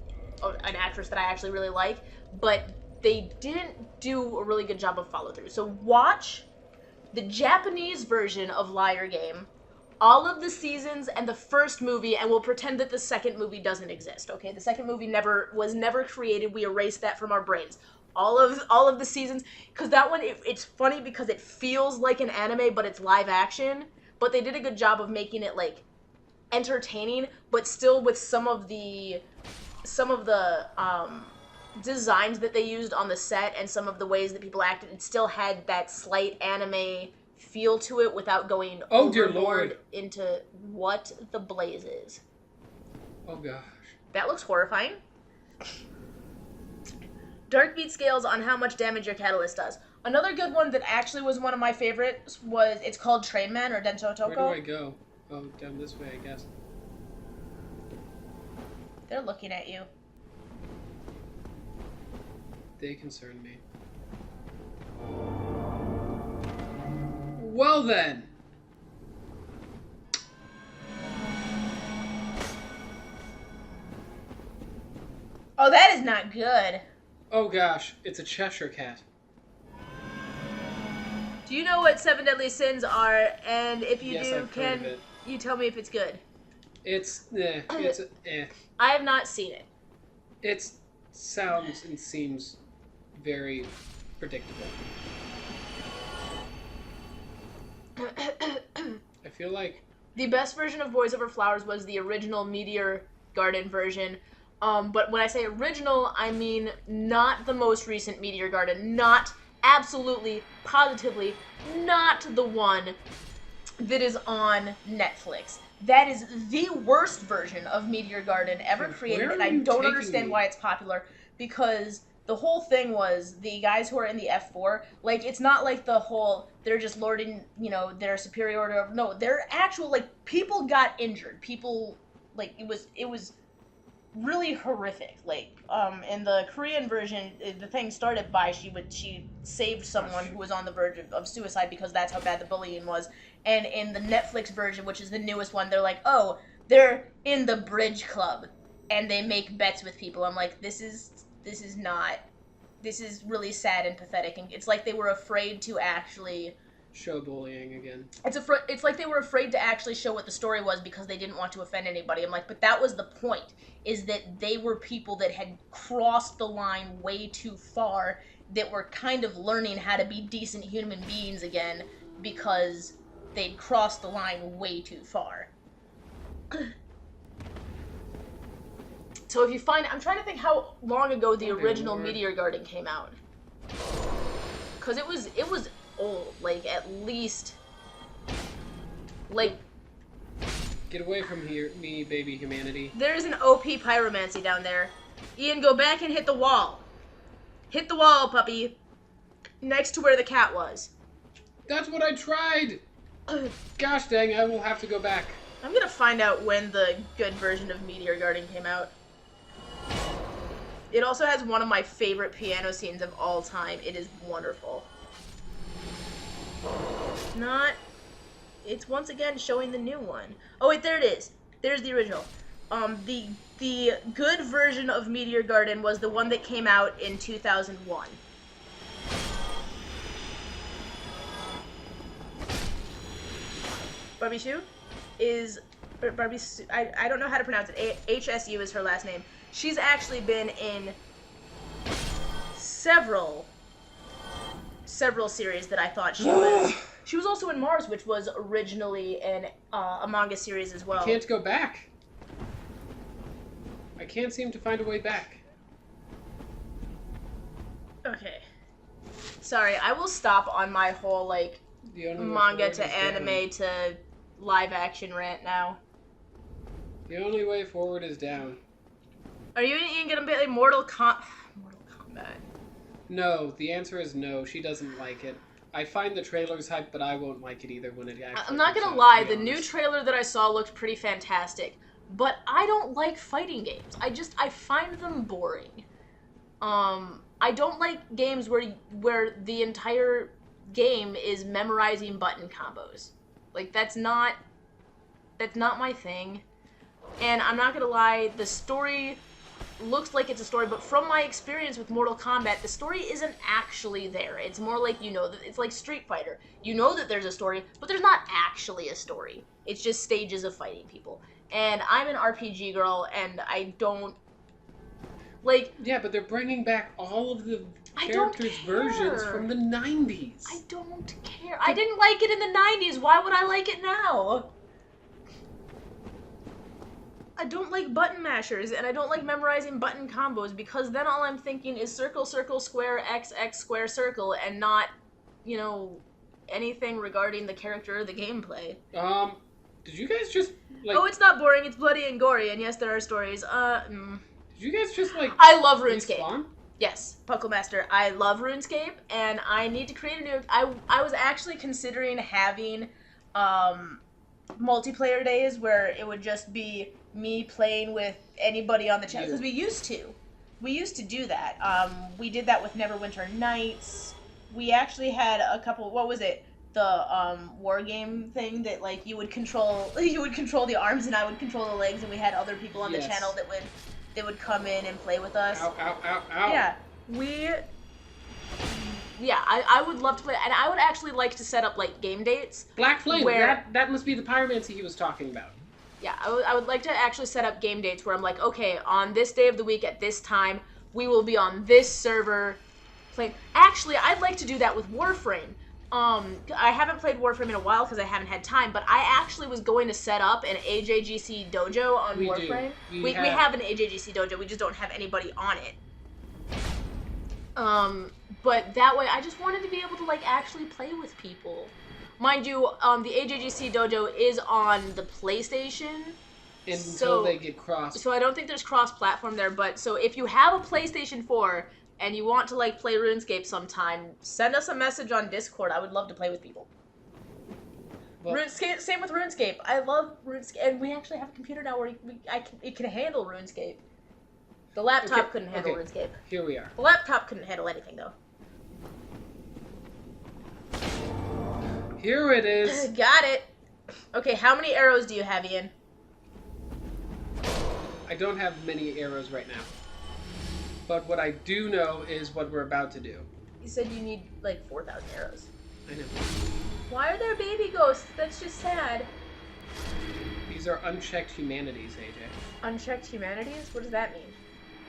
an actress that I actually really like, but they didn't do a really good job of follow through. So watch the Japanese version of Liar Game, all of the seasons and the first movie, and we'll pretend that the second movie doesn't exist, okay? The second movie was never created. We erased that from our brains. All of the seasons, because that one, it's funny because it feels like an anime, but it's live action, but they did a good job of making it, like, entertaining, but still with some of the designs that they used on the set and some of the ways that people acted, it still had that slight anime feel to it without going overboard into what the blaze is. Oh gosh. That looks horrifying. Darkbeat scales on how much damage your catalyst does. Another good one that actually was one of my favorites it's called Trainman or Densho Toko. Where do I go? Oh, down this way, I guess. They're looking at you. They concern me. Well then. Oh, that is not good. Oh gosh, it's a Cheshire cat. Do you know what 7 deadly sins are? And if you Yes, do, I've heard of it. you tell me if it's good? It's I have not seen it. It sounds and seems very predictable. I feel like the best version of Boys Over Flowers was the original Meteor Garden version. But when I say original, I mean not the most recent Meteor Garden. Not absolutely, positively, not the one that is on Netflix. That is the worst version of Meteor Garden ever created, and I don't understand why it's popular, because the whole thing was the guys who are in the F4, like, it's not like the whole, they're just lording, you know, their superiority. No, they're actual, like, people got injured. People, like, it was really horrific. Like, in the Korean version, the thing started by she saved someone who was on the verge of suicide because that's how bad the bullying was. And in the Netflix version, which is the newest one, they're like, oh, they're in the bridge club and they make bets with people. I'm like, this is really sad and pathetic. And it's like they were afraid to actually show bullying again. It's like they were afraid to actually show what the story was because they didn't want to offend anybody. I'm like, but that was the point, is that they were people that had crossed the line way too far, that were kind of learning how to be decent human beings again because they'd crossed the line way too far. So if you find, I'm trying to think how long ago the original Meteor Garden came out. Because it was old, like, at least, like... Get away from here, me, baby humanity. There's an OP pyromancy down there. Ian, go back and hit the wall. Hit the wall, puppy. Next to where the cat was. That's what I tried! Gosh dang, I will have to go back. I'm gonna find out when the good version of Meteor Garden came out. It also has one of my favorite piano scenes of all time. It is wonderful. It's once again showing the new one. Oh wait, there it is. There's the original. The good version of Meteor Garden was the one that came out in 2001. Barbie Sue is... Barbie Sue, I don't know how to pronounce it. HSU is her last name. She's actually been in several series that I thought she was. She was also in Mars, which was originally a manga series as well. I can't go back. I can't seem to find a way back. Okay. Sorry, I will stop on my whole, like, manga to anime to live action rant now. The only way forward is down. Are you and Ian gonna play Mortal Kombat? No, the answer is no. She doesn't like it. I find the trailers hype, but I won't like it either when it actually I'm not gonna lie, the new trailer that I saw looked pretty fantastic, but I don't like fighting games. I find them boring. I don't like games where the entire game is memorizing button combos. Like, that's not my thing. And I'm not gonna lie, the story looks like it's a story, but from my experience with Mortal Kombat, the story isn't actually there. It's more like, you know, it's like Street Fighter. You know that there's a story, but there's not actually a story. It's just stages of fighting people. And I'm an RPG girl, and I don't... Like... Yeah, but they're bringing back all of the characters' versions from the 90s. I don't care. I didn't like it in the 90s. Why would I like it now? I don't like button mashers, and I don't like memorizing button combos, because then all I'm thinking is circle, circle, square, X, X, square, circle, and not, you know, anything regarding the character or the gameplay. Did you guys just, like... Oh, it's not boring, it's bloody and gory, and yes, there are stories. Did you guys just, like... I love RuneScape. Respawn? Yes, Puckle Master. I love RuneScape, and I need to create a new... I was actually considering having, multiplayer days where it would just be me playing with anybody on the channel, because we used to do that. We did that with Neverwinter Nights. We actually had a couple, what was it, the war game thing that, like, you would control the arms and I would control the legs, and we had other people on the channel that would come in and play with us. Ow, ow, ow, ow. Yeah, I would love to play, and I would actually like to set up, like, game dates. Black Flame, that must be the pyromancy he was talking about. Yeah, I would like to actually set up game dates where I'm like, okay, on this day of the week at this time, we will be on this server playing. Actually, I'd like to do that with Warframe, I haven't played Warframe in a while because I haven't had time, but I actually was going to set up an AJGC dojo on Warframe. We have an AJGC dojo, we just don't have anybody on it. But that way, I just wanted to be able to, like, actually play with people. Mind you, the AJGC dojo is on the PlayStation. Until they get cross. So I don't think there's cross-platform there, but so if you have a PlayStation 4 and you want to, like, play RuneScape sometime, send us a message on Discord. I would love to play with people. Well, RuneScape, same with RuneScape. I love RuneScape, and we actually have a computer now where it can handle RuneScape. The laptop couldn't handle RuneScape. Here we are. The laptop couldn't handle anything, though. Here it is. Got it. Okay, how many arrows do you have, Ian? I don't have many arrows right now. But what I do know is what we're about to do. You said you need, like, 4,000 arrows. I know. Why are there baby ghosts? That's just sad. These are unchecked humanities, AJ. Unchecked humanities? What does that mean?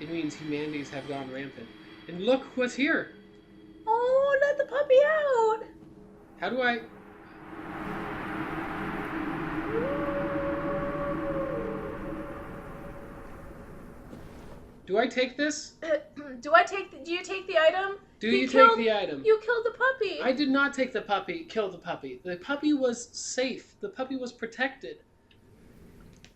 It means humanities have gone rampant. And look what's here! Oh, let the puppy out! How do I... Do I take this? Do you take the item? Do you take the item? You killed the puppy. I did not take the puppy, kill the puppy. The puppy was safe. The puppy was protected.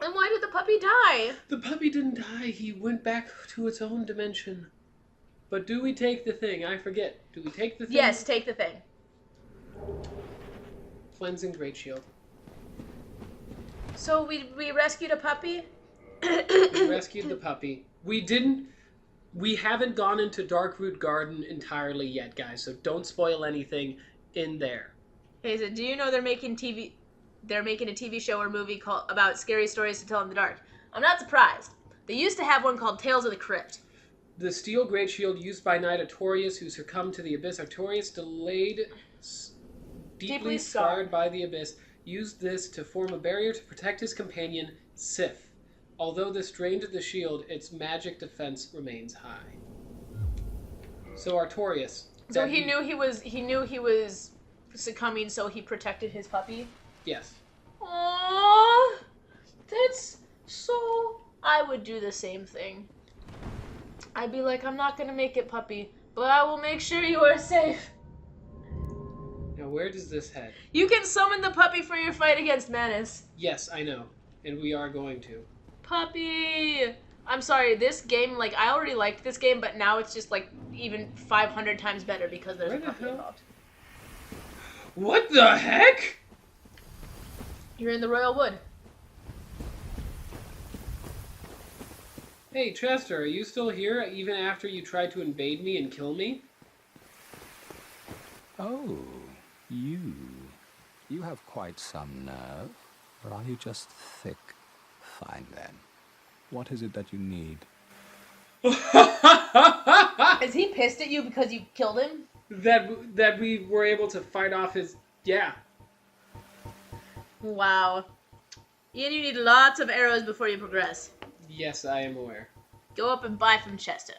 And why did the puppy die? The puppy didn't die. He went back to its own dimension. But do we take the thing? I forget. Do we take the thing? Yes, take the thing. Cleansing Great Shield. So we rescued a puppy? We rescued the puppy. We haven't gone into Darkroot Garden entirely yet, guys, so don't spoil anything in there. Hey, so do you know they're making a TV show or movie about scary stories to tell in the dark? I'm not surprised. They used to have one called Tales of the Crypt. The steel great shield used by Knight Artorias, who succumbed to the Abyss. Artorias, deeply scarred by the Abyss, used this to form a barrier to protect his companion, Seathe. Although this drained the shield, its magic defense remains high. So Artorias. So he knew he was succumbing, so he protected his puppy? Yes. Aww, that's so... I would do the same thing. I'd be like, I'm not gonna make it, puppy, but I will make sure you are safe. Now where does this head? You can summon the puppy for your fight against Manus. Yes, I know. And we are going to. Puppy! I'm sorry, this game, like, I already liked this game, but now it's just, like, even 500 times better because there's a puppy involved. What the heck? You're in the Royal Wood. Hey, Chester, are you still here even after you tried to invade me and kill me? Oh, you. You have quite some nerve. Or are you just thick? Fine then. What is it that you need? Is he pissed at you because you killed him? That we were able to fight off his... Yeah. Wow. Ian, you need lots of arrows before you progress. Yes, I am aware. Go up and buy from Chester.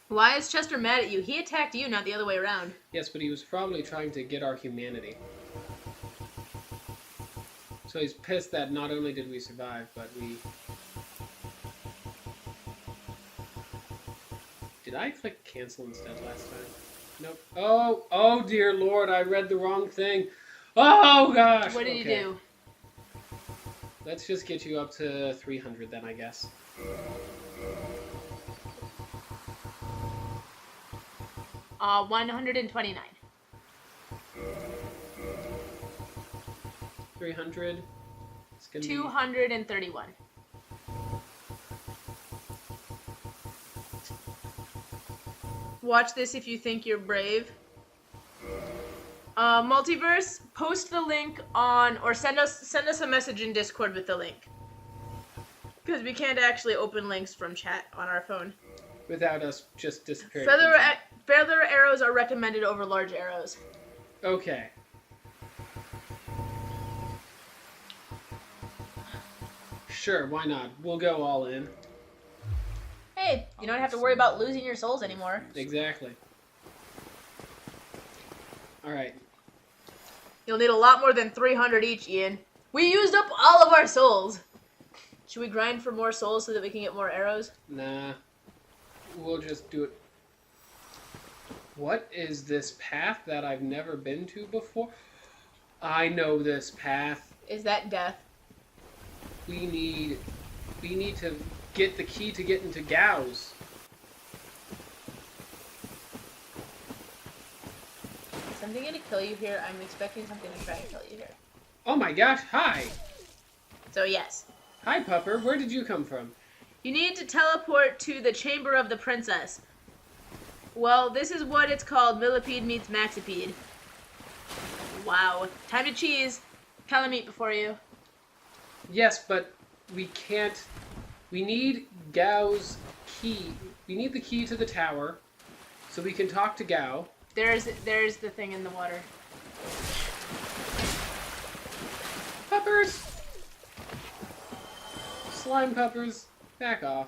Why is Chester mad at you? He attacked you, not the other way around. Yes, but he was probably trying to get our humanity. So he's pissed that not only did we survive, but we... Did I click cancel instead last time? Nope. Oh dear Lord, I read the wrong thing. Oh gosh! What did you do? Let's just get you up to 300 then, I guess. Uh, 129. 300. It's gonna 231. Watch this if you think you're brave. Multiverse, post the link on, or send us a message in Discord with the link. Because we can't actually open links from chat on our phone. Without us just disappearing. Feather arrows are recommended over large arrows. Okay. Sure, why not? We'll go all in. Hey, You don't have to worry about losing your souls anymore. Exactly. Alright. You'll need a lot more than 300 each, Ian. We used up all of our souls. Should we grind for more souls so that we can get more arrows? Nah. We'll just do it. What is this path that I've never been to before? I know this path. Is that death? We need to get the key to get into Gau's. Is something gonna kill you here? I'm expecting something to try and kill you here. Oh my gosh, hi! So yes. Hi, Pupper. Where did you come from? You need to teleport to the Chamber of the Princess. Well, this is what it's called. Millipede meets Maxipede. Wow. Time to cheese. Calamite before you. Yes, but we can't... We need Gau's key. We need the key to the tower so we can talk to Gao. There's the thing in the water. Puppers! Slime puppers, back off.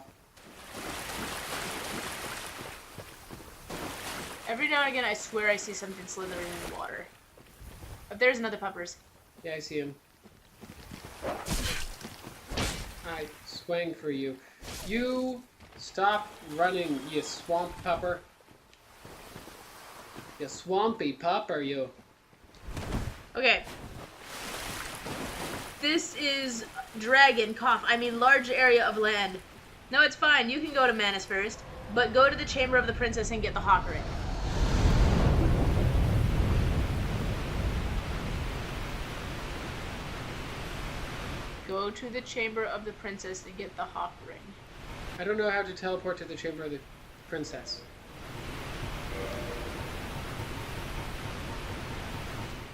Every now and again, I swear I see something slithering in the water. But there's another puppers. Yeah, I see him. I swang for you. You stop running, you swamp pupper. You swampy pupper, you. Okay. This is dragon cough. I mean large area of land. No, it's fine. You can go to Manus first, but go to the Chamber of the Princess and get the hawk ring. Go to the Chamber of the Princess and get the hawk ring. I don't know how to teleport to the Chamber of the Princess.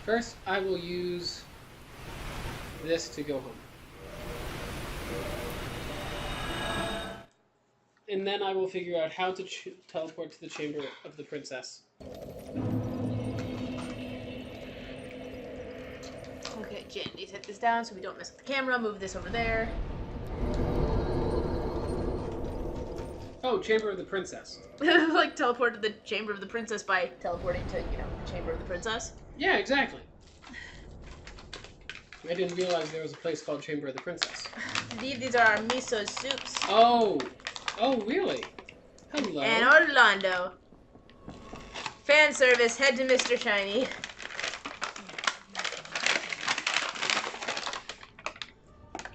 First, I will use this to go home. And then I will figure out how to teleport to the Chamber of the Princess. Okay, gently set this down so we don't mess up the camera. Move this over there. Oh, Chamber of the Princess. Like teleport to the Chamber of the Princess by teleporting to, the Chamber of the Princess. Yeah, exactly. I didn't realize there was a place called Chamber of the Princess. Indeed, these are our miso soups. Oh, really? Hello. And Orlando. Fan service, head to Mr. Shiny.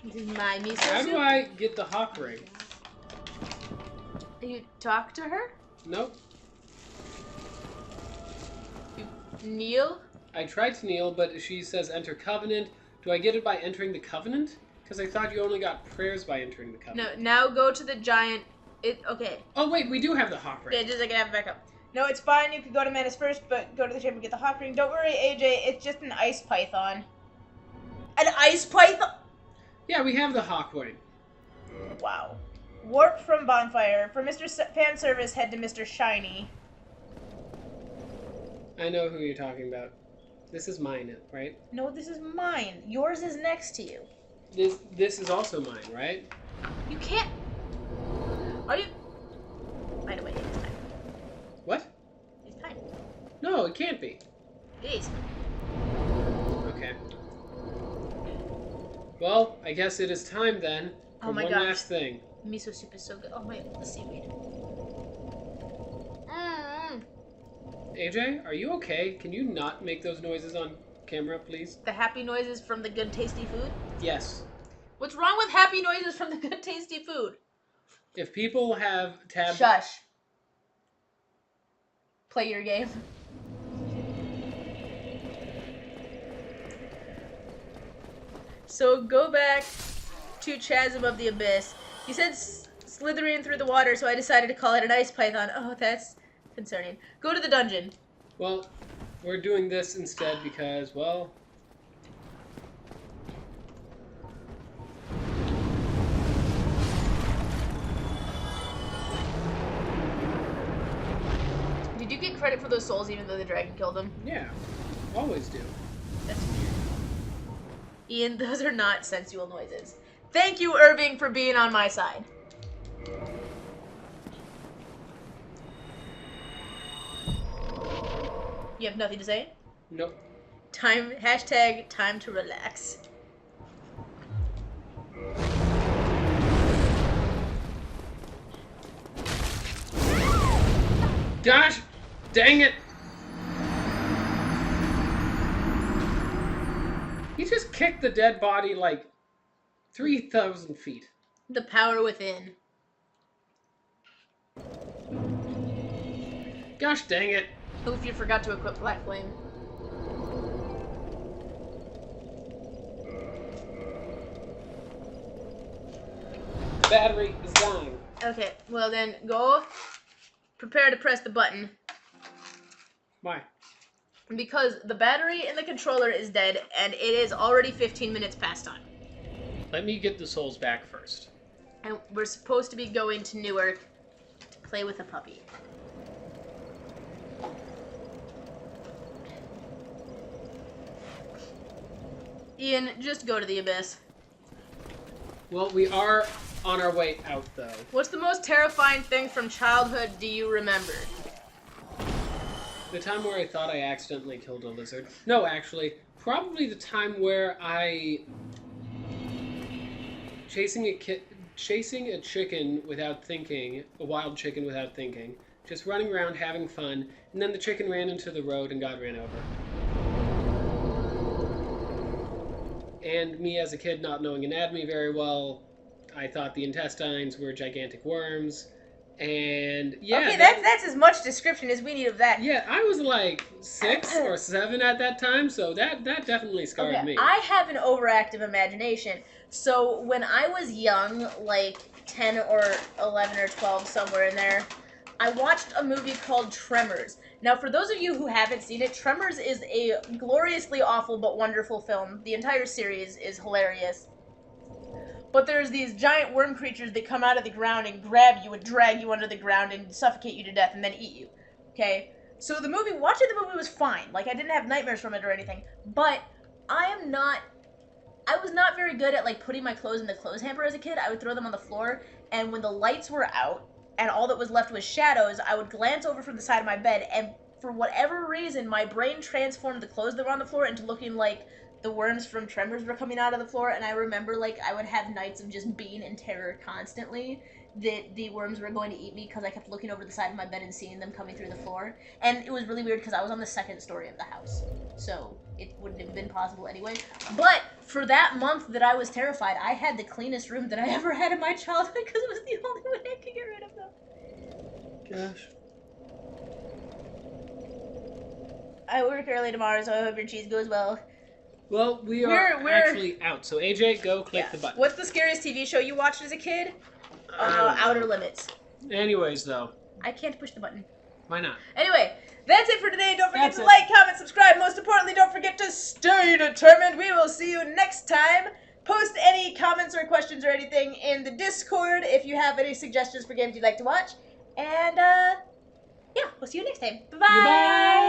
This is my miso How soup. do I get the hawk ring? You talk to her? Nope. You kneel? I tried to kneel, but she says enter covenant. Do I get it by entering the covenant? Because I thought you only got prayers by entering the covenant. No, now go to the giant... Okay. Oh, wait, we do have the hawk ring. Yeah, just like I have it back up. No, it's fine. You could go to Manus first, but go to the chamber and get the hawk ring. Don't worry, AJ. It's just an ice python. An ice python? Yeah, we have the hawk ring. Wow. Warp from bonfire. For Mr. Fan service, head to Mr. Shiny. I know who you're talking about. This is mine, right? No, this is mine. Yours is next to you. This is also mine, right? You can't... Are you... By the way, it's time. What? It's time. No, it can't be. It is. Okay. Well, I guess it is time then for Oh my one gosh. last thing. Miso soup is so good. Oh my, the seaweed. AJ, are you okay? Can you not make those noises on camera, please? The happy noises from the good tasty food? Yes. What's wrong with happy noises from the good tasty food? If people have tab... Shush. Play your game. So go back to Chasm of the Abyss. You said slithering through the water, so I decided to call it an ice python. Oh, that's concerning. Go to the dungeon. Well, we're doing this instead because, well... Did you get credit for those souls even though the dragon killed them? Yeah, always do. That's weird. Ian, those are not sensual noises. Thank you, Irving, for being on my side. You have nothing to say? Nope. Hashtag time to relax. Gosh, dang it! He just kicked the dead body like 3,000 feet. The power within. Gosh dang it. Oof, you forgot to equip Black Flame. Battery is dying. Okay, well then, go prepare to press the button. Why? Because the battery in the controller is dead, and it is already 15 minutes past time. Let me get the souls back first. And we're supposed to be going to Newark to play with a puppy. Ian, just go to the abyss. Well, we are on our way out, though. What's the most terrifying thing from childhood do you remember? The time where I thought I accidentally killed a lizard. No, actually, probably the time where I... Chasing a chicken without thinking, a wild chicken without thinking, just running around having fun, and then the chicken ran into the road and got ran over. And me as a kid not knowing anatomy very well, I thought the intestines were gigantic worms, and yeah. Okay, that's as much description as we need of that. Yeah, I was like 6 or 7 at that time, so that definitely scarred me. I have an overactive imagination. So when I was young, like 10 or 11 or 12, somewhere in there, I watched a movie called Tremors. Now, for those of you who haven't seen it, Tremors is a gloriously awful but wonderful film. The entire series is hilarious. But there's these giant worm creatures that come out of the ground and grab you and drag you under the ground and suffocate you to death and then eat you. Okay? So watching the movie was fine. Like, I didn't have nightmares from it or anything. But I was not very good at, like, putting my clothes in the clothes hamper as a kid. I would throw them on the floor, and when the lights were out and all that was left was shadows, I would glance over from the side of my bed, and for whatever reason, my brain transformed the clothes that were on the floor into looking like the worms from Tremors were coming out of the floor, and I remember, like, I would have nights of just being in terror constantly that the worms were going to eat me because I kept looking over the side of my bed and seeing them coming through the floor. And it was really weird because I was on the second story of the house, so it wouldn't have been possible anyway. But for that month that I was terrified, I had the cleanest room that I ever had in my childhood because it was the only way I could get rid of them. Gosh. I work early tomorrow, so I hope your cheese goes well. Well, we're actually out. So AJ, go click the button. What's the scariest TV show you watched as a kid? Outer Limits. Anyways, though. I can't push the button. Why not? Anyway, that's it for today. Don't forget to like, comment, subscribe. Most importantly, don't forget to stay determined. We will see you next time. Post any comments or questions or anything in the Discord if you have any suggestions for games you'd like to watch. And, yeah, we'll see you next time. Bye-bye. Bye.